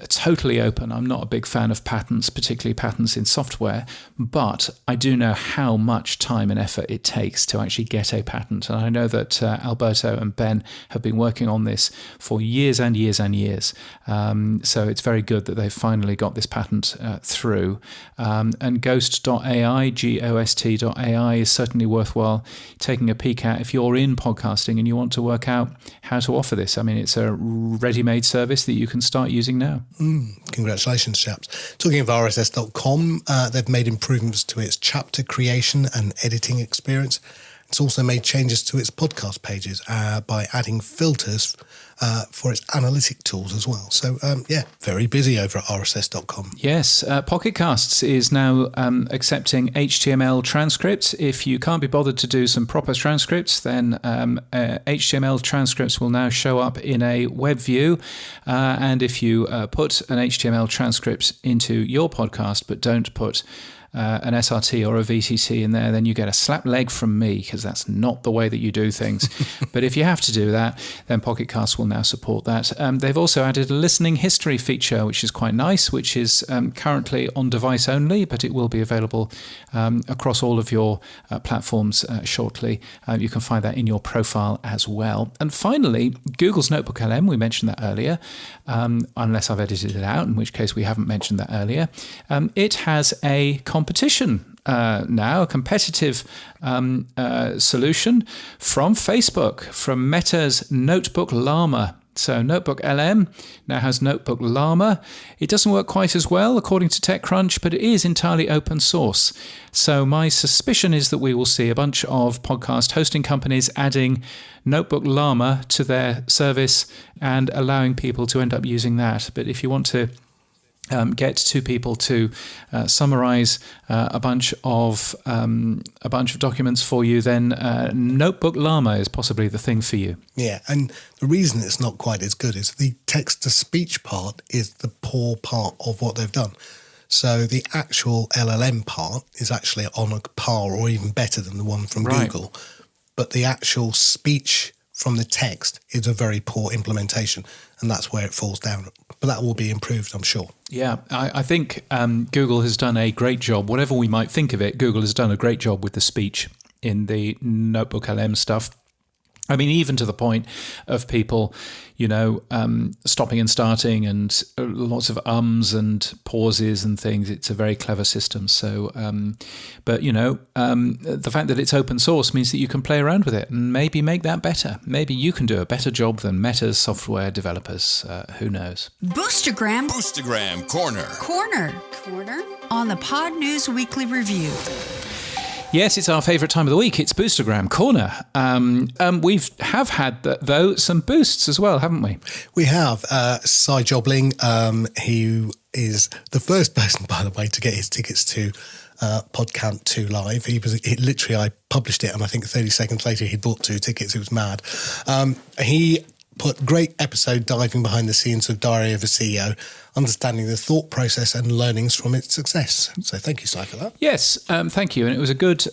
S1: totally open, I'm not a big fan of patents, particularly patents in software, but I do know how much time and effort it takes to actually get a patent. And I know that Alberto and Ben have been working on this for years and years and years. So it's very good that they've finally got this patent through. And Ghost.ai, GOST.ai is certainly worthwhile taking a peek at if you're in podcasting and you want to work out how to offer this. I mean, it's a ready-made service that you can start using now.
S3: Congratulations, chaps. Talking of RSS.com, they've made improvements to its chapter creation and editing experience. It's also made changes to its podcast pages by adding filters for its analytic tools as well. So, very busy over at RSS.com.
S1: Yes, Pocket Casts is now accepting HTML transcripts. If you can't be bothered to do some proper transcripts, then HTML transcripts will now show up in a web view. And if you put an HTML transcript into your podcast but don't put an SRT or a VTT in there, then you get a slap leg from me because that's not the way that you do things. But if you have to do that, then Pocket Casts will now support that. They've also added a listening history feature, which is quite nice, which is currently on device only, but it will be available across all of your platforms shortly. You can find that in your profile as well. And finally, Google's Notebook LM, we mentioned that earlier, unless I've edited it out, in which case we haven't mentioned that earlier. It has a competition now, a competitive solution from Facebook, from Meta's Notebook Llama. So Notebook LM now has Notebook Llama. It doesn't work quite as well, according to TechCrunch, but it is entirely open source. So my suspicion is that we will see a bunch of podcast hosting companies adding Notebook Llama to their service and allowing people to end up using that. But if you want to get two people to summarize a bunch of documents for you, then Notebook Llama is possibly the thing for you.
S3: Yeah, and the reason it's not quite as good is the text-to-speech part is the poor part of what they've done. So the actual LLM part is actually on a par or even better than the one from Google. But the actual speech from the text is a very poor implementation, and that's where it falls down. But that will be improved, I'm sure.
S1: Yeah, I think Google has done a great job. Whatever we might think of it, Google has done a great job with the speech in the Notebook LM stuff. I mean, even to the point of people, stopping and starting and lots of ums and pauses and things. It's a very clever system. So, but the fact that it's open source means that you can play around with it and maybe make that better. Maybe you can do a better job than Meta's software developers. Who knows?
S2: Boostagram
S6: Corner
S2: on the Pod News Weekly Review.
S1: Yes, it's our favourite time of the week. It's Boostagram Corner. We've had, though, some boosts as well, haven't we? We
S3: have. Cy Jobling, who is the first person, by the way, to get his tickets to PodCamp 2 Live. Literally, I published it, and I think 30 seconds later, he'd bought 2 tickets. It was mad. He put great episode diving behind the scenes of Diary of a CEO, understanding the thought process and learnings from its success. So thank you, Cy, for that.
S1: Yes, thank you. And it was a good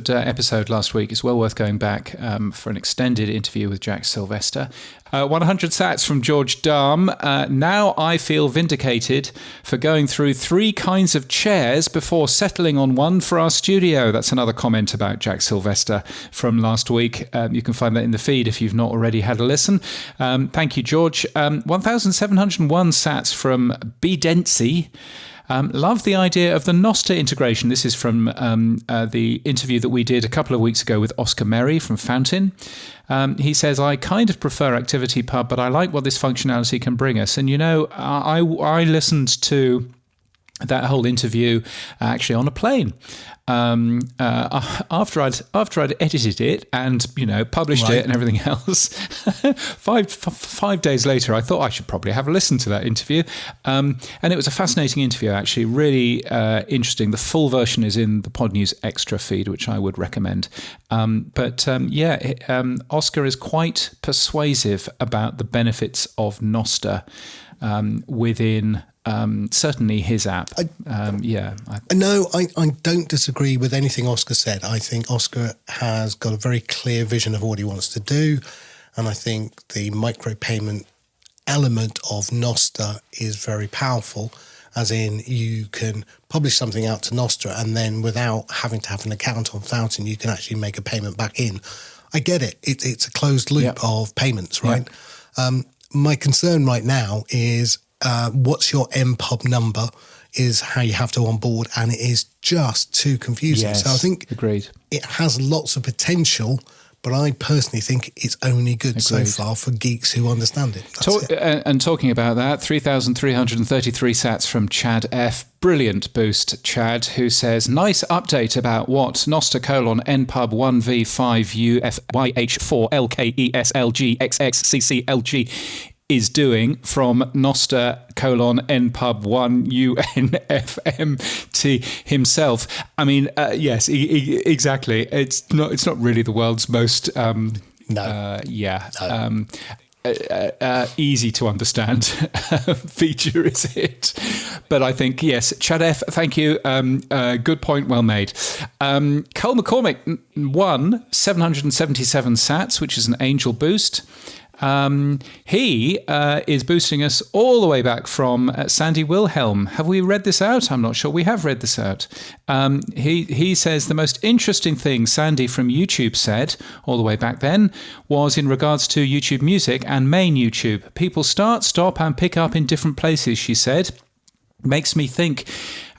S1: episode last week. It's well worth going back for an extended interview with Jack Sylvester. 100 sats from George Darm. Now I feel vindicated for going through 3 kinds of chairs before settling on one for our studio. That's another comment about Jack Sylvester from last week. You can find that in the feed if you've not already had a listen. Thank you, George. 1,701 sats from B. Dempsey. Love the idea of the Nostr integration. This is from the interview that we did a couple of weeks ago with Oscar Merry from Fountain. He says, I kind of prefer ActivityPub, but I like what this functionality can bring us. And, I listened to that whole interview actually on a plane. After I'd edited it and published it and everything else, five days later, I thought I should probably have a listen to that interview, and it was a fascinating interview, actually, really interesting. The full version is in the Pod News Extra feed, which I would recommend. Oscar is quite persuasive about the benefits of Nostr within. Certainly his app.
S3: No, I don't disagree with anything Oscar said. I think Oscar has got a very clear vision of what he wants to do. And I think the micropayment element of Nostr is very powerful, as in you can publish something out to Nostr and then without having to have an account on Fountain, you can actually make a payment back in. I get it. It's a closed loop of payments, right? My concern right now is what's your MPub number is how you have to onboard, and it is just too confusing.
S1: Yes,
S3: so I think it has lots of potential, but I personally think it's only good so far for geeks who understand it.
S1: And talking about that, 3,333 sats from Chad F. Brilliant boost, Chad, who says, nice update about what Nostr npub 1v5UF1H4LKESLGXXCCLG is doing from Nostr npub 1UNFMT himself. I mean, yes, exactly. It's not really the world's most easy to understand feature, is it? But I think, yes, Chad F, thank you. Good point, well made. Cole McCormick won 777 sats, which is an angel boost. He is boosting us all the way back from Sandy Wilhelm. Have we read this out? I'm not sure we have read this out. He says the most interesting thing Sandy from YouTube said all the way back then was in regards to YouTube Music and main YouTube. People start, stop and pick up in different places, she said. Makes me think,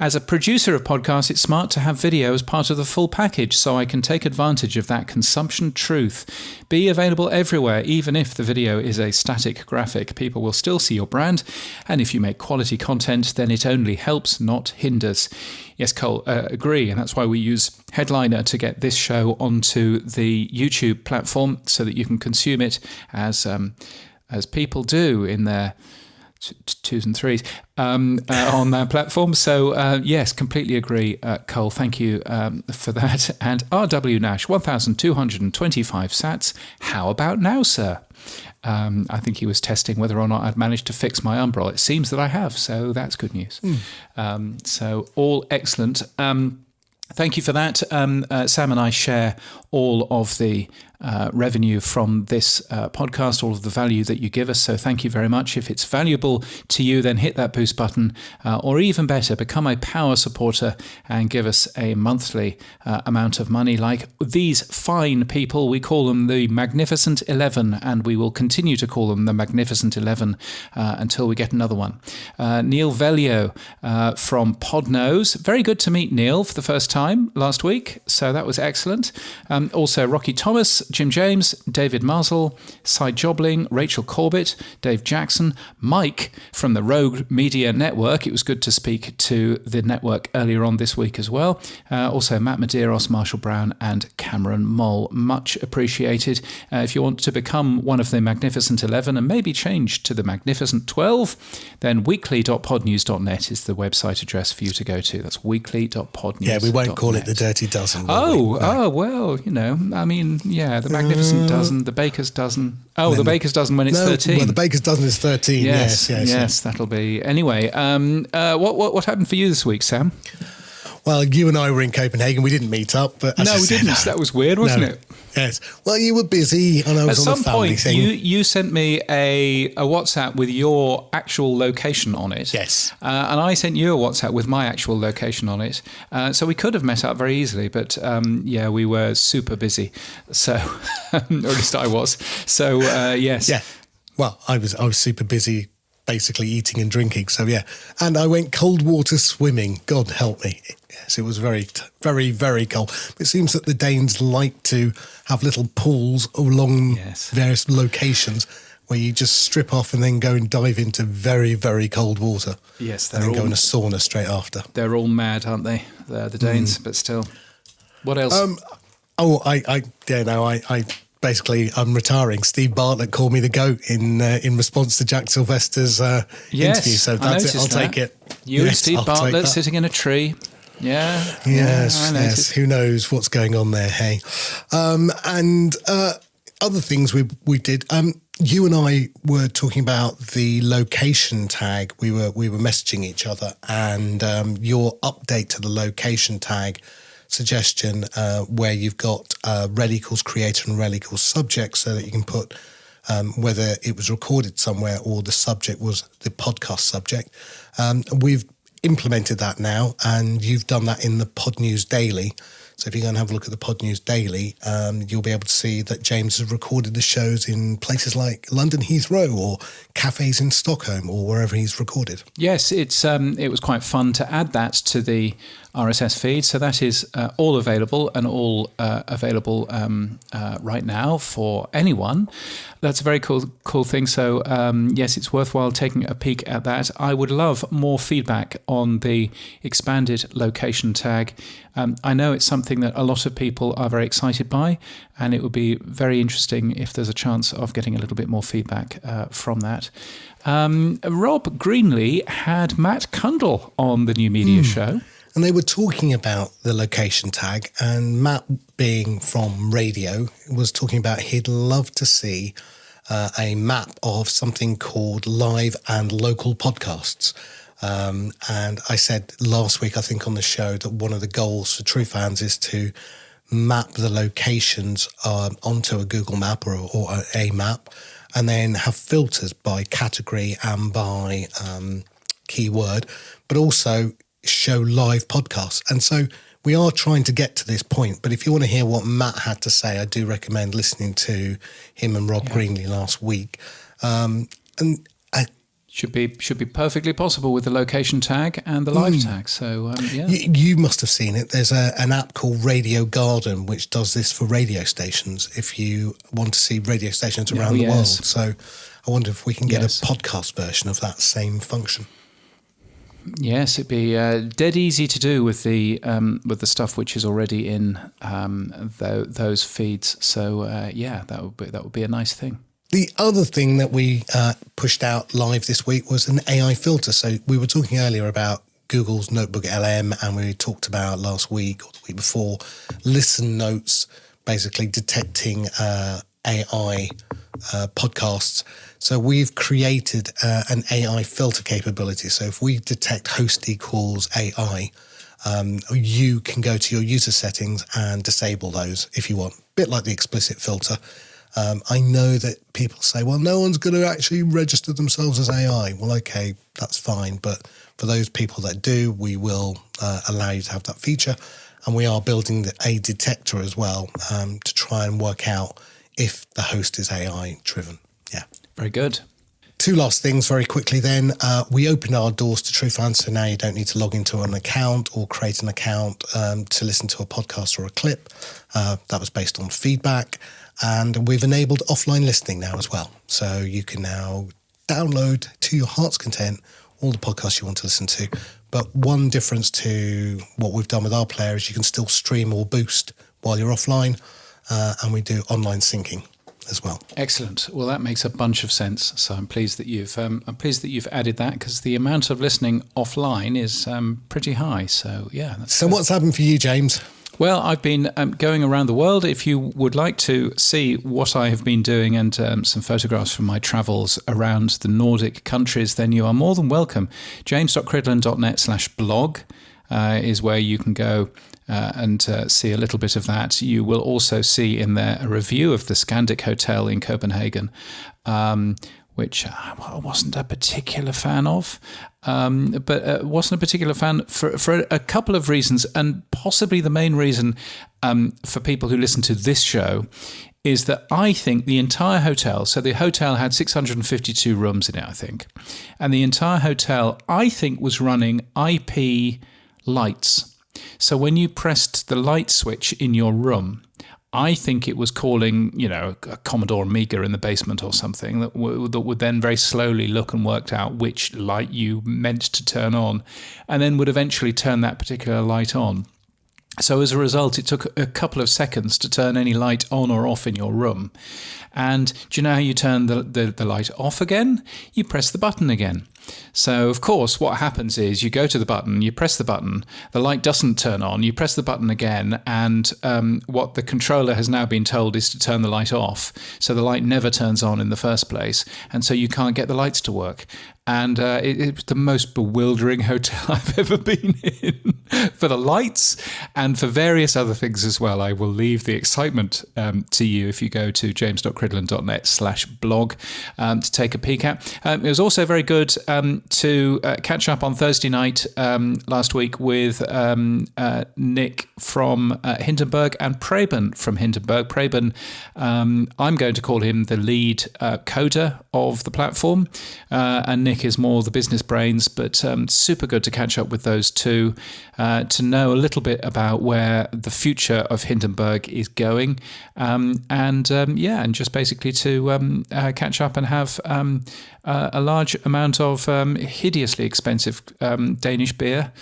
S1: as a producer of podcasts, it's smart to have video as part of the full package so I can take advantage of that consumption truth. Be available everywhere, even if the video is a static graphic. People will still see your brand, and if you make quality content, then it only helps, not hinders. Yes, Cole, agree, and that's why we use Headliner to get this show onto the YouTube platform so that you can consume it as people do in their twos and threes on that platform. So yes, completely agree, Cole. Thank you for that. And R.W. Nash, 1,225 sats. How about now, sir? I think he was testing whether or not I'd managed to fix my umbrella. It seems that I have, so that's good news. So all excellent. Thank you for that. Sam and I share all of the revenue from this podcast, all of the value that you give us. So thank you very much. If it's valuable to you, then hit that boost button, or even better, become a power supporter and give us a monthly amount of money like these fine people. We call them the Magnificent 11, and we will continue to call them the Magnificent 11 until we get another one. Neil Velio from Podnose. Very good to meet Neil for the first time last week, so that was excellent. Also Rocky Thomas, Jim James, David Marsell, Cy Jobling, Rachel Corbett, Dave Jackson, Mike from the Rogue Media Network. It was good to speak to the network earlier on this week as well. Also Matt Medeiros, Marshall Brown and Cameron Moll. Much appreciated. If you want to become one of the Magnificent 11 and maybe change to the Magnificent 12, then weekly.podnews.net is the website address for you to go to. That's weekly.podnews.net.
S3: Yeah, we won't call it the Dirty Dozen.
S1: Well, I mean, yeah, the Magnificent Dozen, the Baker's Dozen. Oh, the Baker's Dozen when it's 13.
S3: Well, the Baker's Dozen is 13. Yes,
S1: that'll be. Anyway, what happened for you this week, Sam?
S3: Well, you and I were in Copenhagen. We didn't meet up, but
S1: no, we didn't. That was weird, wasn't it?
S3: Yes. Well, you were busy, and I was on the family thing.
S1: At some point, you sent me a WhatsApp with your actual location on it.
S3: Yes.
S1: And I sent you a WhatsApp with my actual location on it. So we could have met up very easily, but we were super busy. So, or at least I was. So, yes.
S3: Yeah. Well, I was super busy, basically eating and drinking. So yeah, and I went cold water swimming. God help me. Yes, it was very, very, very cold. It seems that the Danes like to have little pools along various locations where you just strip off and then go and dive into very, very cold water.
S1: Yes,
S3: and then go in a sauna straight after.
S1: They're all mad, aren't they? They're the Danes, but still. What else?
S3: Basically, I'm retiring. Steve Bartlett called me the GOAT in response to Jack Sylvester's interview. So that's it. I'll take it.
S1: You and Steve Bartlett sitting in a tree. Yeah.
S3: Yes. Who knows what's going on there? Hey, and other things we did. You and I were talking about the location tag. We were messaging each other, and your update to the location tag suggestion where you've got rel equals creator and rel equals subject, so that you can put whether it was recorded somewhere or the subject was the podcast subject. We've implemented that now, and you've done that in the Pod News Daily. So if you go and have a look at the Pod News Daily, you'll be able to see that James has recorded the shows in places like London Heathrow or cafes in Stockholm or wherever he's recorded.
S1: Yes, it was quite fun to add that to the RSS feed. So that is all available and all available right now for anyone. That's a very cool thing. So yes, it's worthwhile taking a peek at that. I would love more feedback on the expanded location tag. I know it's something that a lot of people are very excited by, and it would be very interesting if there's a chance of getting a little bit more feedback from that. Rob Greenlee had Matt Cundall on the New Media Show.
S3: And they were talking about the location tag, and Matt, being from radio, was talking about he'd love to see a map of something called live and local podcasts. And I said last week, I think on the show, that one of the goals for True Fans is to map the locations onto a Google map or a map, and then have filters by category and by keyword, but also show live podcasts. And so we are trying to get to this point, but if you want to hear what Matt had to say, I do recommend listening to him and Rob Greenlee last week.
S1: Should be perfectly possible with the location tag and the live tag. So
S3: you must have seen it. There's an app called Radio Garden which does this for radio stations if you want to see radio stations around the world. So I wonder if we can get a podcast version of that same function. Yes,
S1: it'd be dead easy to do with the stuff which is already in those feeds. So that would be a nice thing.
S3: The other thing that we pushed out live this week was an AI filter. So we were talking earlier about Google's Notebook LM, and we talked about last week or the week before Listen Notes, basically detecting AI podcasts. So we've created an AI filter capability. So if we detect host equals AI, you can go to your user settings and disable those if you want. A bit like the explicit filter. I know that people say, well, no one's going to actually register themselves as AI. Well, okay, that's fine. But for those people that do, we will allow you to have that feature. And we are building a detector as well to try and work out if the host is AI driven. Yeah.
S1: Very good.
S3: Two last things very quickly then. We opened our doors to TrueFan, so now you don't need to log into an account or create an account to listen to a podcast or a clip. That was based on feedback. And we've enabled offline listening now as well. So you can now download to your heart's content all the podcasts you want to listen to. But one difference to what we've done with our player is you can still stream or boost while you're offline. And we do online syncing as well.
S1: Excellent. Well, that makes a bunch of sense. So I'm pleased that you've added that, because the amount of listening offline is pretty high. So yeah.
S3: So what's happened for you, James?
S1: Well, I've been going around the world. If you would like to see what I have been doing and some photographs from my travels around the Nordic countries, then you are more than welcome. james.cridland.net/blog is where you can go and see a little bit of that. You will also see in there a review of the Scandic Hotel in Copenhagen, which I wasn't a particular fan of, but wasn't a particular fan for a couple of reasons, and possibly the main reason for people who listen to this show is that I think the entire hotel, so the hotel had 652 rooms in it, I think, and the entire hotel, I think, was running IP lights. So when you pressed the light switch in your room, I think it was calling, a Commodore Amiga in the basement or something that would then very slowly look and worked out which light you meant to turn on, and then would eventually turn that particular light on. So as a result, it took a couple of seconds to turn any light on or off in your room. And do you know how you turn the light off again? You press the button again. So, of course, what happens is you go to the button, you press the button, the light doesn't turn on, you press the button again, and what the controller has now been told is to turn the light off. So the light never turns on in the first place, and so you can't get the lights to work. And it was the most bewildering hotel I've ever been in for the lights and for various other things as well. I will leave the excitement to you if you go to james.cridland.net/blog to take a peek at. It was also very good to catch up on Thursday night last week with Nick from Hindenburg and Preben from Hindenburg. Preben, I'm going to call him the lead coder of the platform, and Nick is more the business brains, but super good to catch up with those two to know a little bit about where the future of Hindenburg is going, and just basically to catch up and have a large amount of hideously expensive Danish beer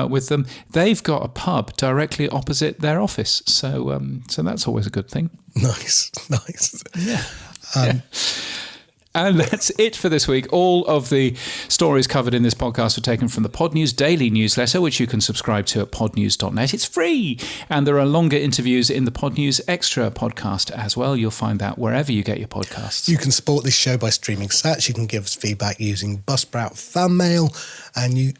S1: with them. They've got a pub directly opposite their office, so that's always a good thing.
S3: Nice.
S1: Yeah. And that's it for this week. All of the stories covered in this podcast were taken from the Pod News Daily newsletter, which you can subscribe to at podnews.net. It's free. And there are longer interviews in the Pod News Extra podcast as well. You'll find that wherever you get your podcasts.
S3: You can support this show by streaming sats. You can give us feedback using Buzzsprout fan mail,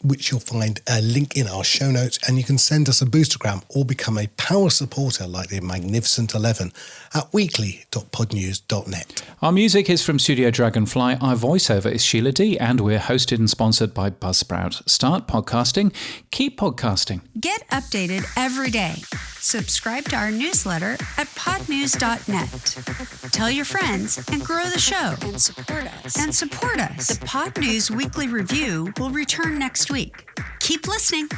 S3: which you'll find a link in our show notes. And you can send us a boostergram or become a power supporter like the Magnificent 11 at weekly.podnews.net.
S1: Our music is from Studio Dragonfly. Our voiceover is Sheila D, and we're hosted and sponsored by Buzzsprout. Start podcasting, keep podcasting.
S2: Get updated every day. Subscribe to our newsletter at podnews.net. Tell your friends and grow the show.
S4: And support us.
S2: The Pod News Weekly Review will return next week. Keep listening.